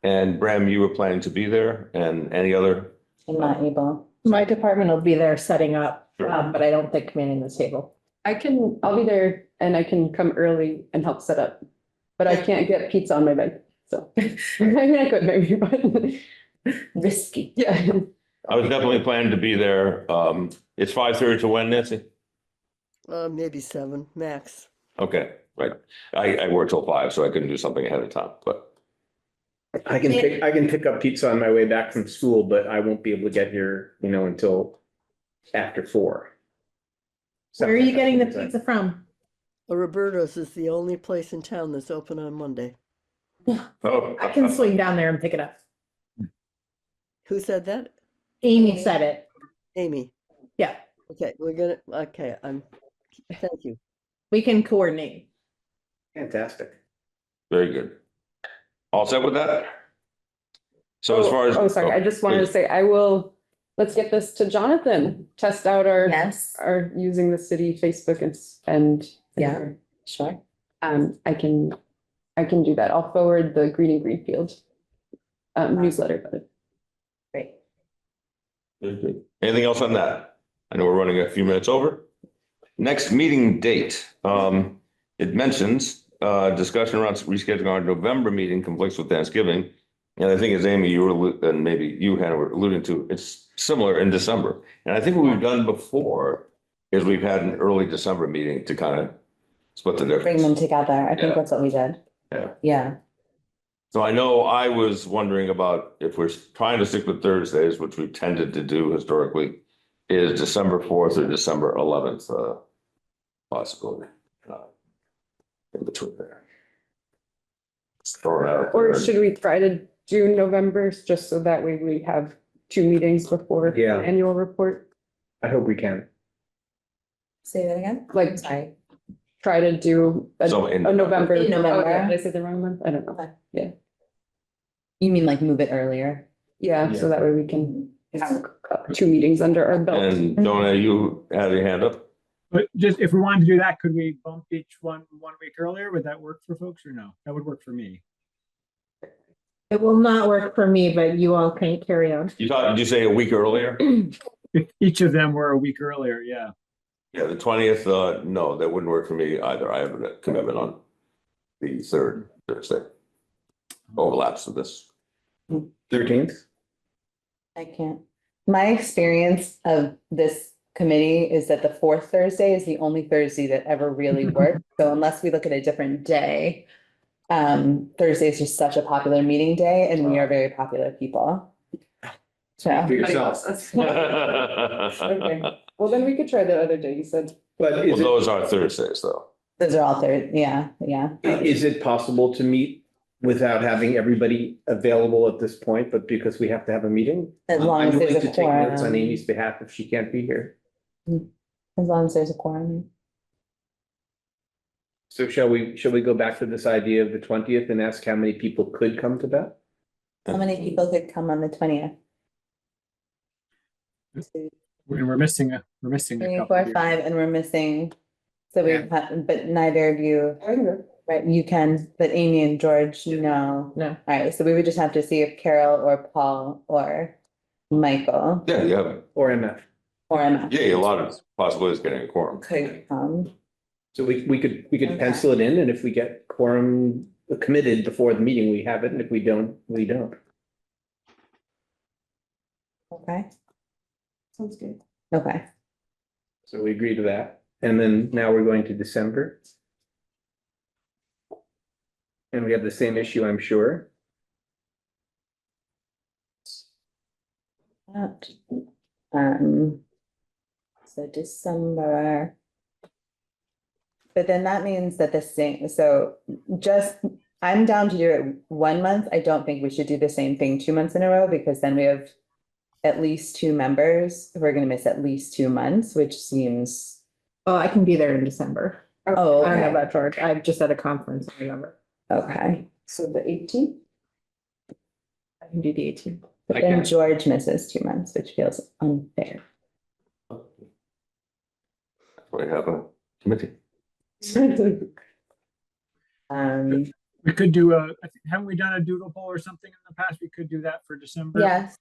and Bram, you were planning to be there, and any other? I'm not able. My department will be there setting up, Sure. but I don't think manning the table. I'll be there and I can come early and help set up. But I can't get pizza on my bed, so. I mean, I could maybe, but Risky. yeah. I was definitely planning to be there. It's 5:30 to when, Nancy? Maybe 7 max. Okay, right. I work till 5, so I couldn't do something ahead of time, but I can pick up pizza on my way back from school, but I won't be able to get here, until after 4. Where are you getting the pizza from? Roberto's is the only place in town that's open on Monday. oh. I can swing down there and pick it up. Who said that? Amy said it. Amy. Yeah, Okay, thank you. we can coordinate. Fantastic. Very good. All set with that? So as far as. Oh, sorry, I just wanted to say, let's get this to Jonathan, test out Yes, our using the city Facebook and. Yeah. sure. I can do that. I'll forward the Greenfield newsletter, but. Great. Very good. Anything else on that? I know we're running a few minutes over. Next meeting date, it mentions, discussion around rescheduling our November meeting conflicts with Thanksgiving. And I think as Amy, and maybe you, Hannah, were alluding to, it's similar in December. And I think what we've done before is we've had an early December meeting to kind of split the Bring difference. them together. I think Yeah. that's what we did. Yeah. Yeah. So I know I was wondering about if we're trying to stick with Thursdays, which we've tended to do historically, is December 4th or December 11th, possibility. In between there. Just throw it out Or there. should we try to do November, just so that way we have 2 meetings before the Yeah. annual report? I hope we can. Say that again? Like, Sorry. try to do a So in November. In November. Oh, yeah, did I say the wrong month? I don't know. Okay. You mean like move it earlier? Yeah, Yeah. so that way we can have 2 meetings under our belt. And Donna, you had your hand up? But just if we wanted to do that, could we bump each one week earlier? Would that work for folks or no? That would work for me. It will not work for me, but you all can carry on. Did you say a week earlier? If each of them were a week earlier, yeah. Yeah, the 20th, no, that wouldn't work for me either. I have a commitment on the 3rd Thursday. Overlaps with this. 13th? I can't. My experience of this committee is that the 4th Thursday is the only Thursday that ever really works. So unless we look at a different day, Thursday is just such a popular meeting day and we are very popular people. So, yourself. Okay, well, then we could try the other day, you said. But Well, is it, those are Thursdays, though. those are all third, yeah, yeah. is it possible to meet without having everybody available at this point, but because we have to have a meeting? As long I'm as there's willing a to take notes on quorum. Amy's behalf if she can't be here. As long as there's a quorum. So shall we go back to this idea of the 20th and ask how many people could come to that? How many people could come on the 20th? We're missing a Three, couple four, here. five, and we're missing. So we Yeah. have, but neither of you, right, you can, but Amy and George, no. No. All right, so we would just have to see if Carol or Paul or Michael Yeah, you have, Or MF? or Emma yeah, a lot of possibilities of getting a quorum. could come. So we could Okay. pencil it in, and if we get quorum committed before the meeting, we have it, and if we don't, we don't. Okay, Sounds good. okay. So we agree to that. And then now we're going to December. And we have the same issue, I'm sure. That, so December. But then that means that the same, so just, I'm down to do it 1 month. I don't think we should do the same thing 2 months in a row, because then we have at least two members. We're gonna miss at least 2 months, which seems, Oh, I can be there in December. oh, I don't know okay, about George. I'm just at a conference in November. okay. So the 18th? I can do the 18th. But I then can. George misses 2 months, which feels unfair. We have a committee. We could do haven't we done a doodle poll or something in the past? We could do that for December. Yes,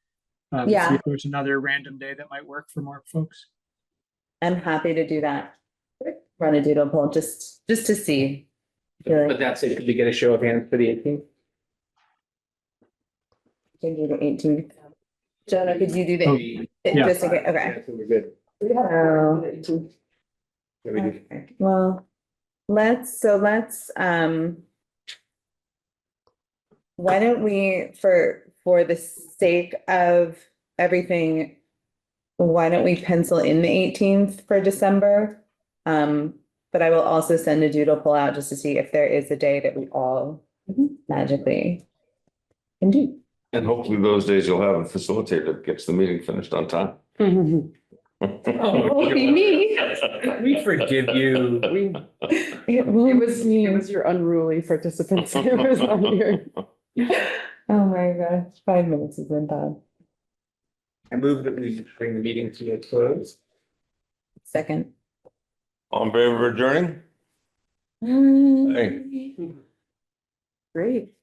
See yeah. if there's another random day that might work for more folks. I'm happy to do that. Run a doodle poll, just to see. But that's it. Could we get a show of hands for the 18th? Can do the 18th. Jonah, could you do the, Yeah. just, okay, okay. Yeah, so we're good. Oh. So we do- Okay, well, let's, why don't we, for the sake of everything, why don't we pencil in the 18th for December? But I will also send a doodle poll out just to see if there is a day that we all magically can do. And hopefully those days you'll have a facilitator that gets the meeting finished on time. Oh, won't be me. We forgive you. It won't be. It was your unruly participants. It was on here. Oh my gosh, 5 minutes is in time. I move that we bring the meeting to a close. Second. All in favor of adjourning? Hey. Great.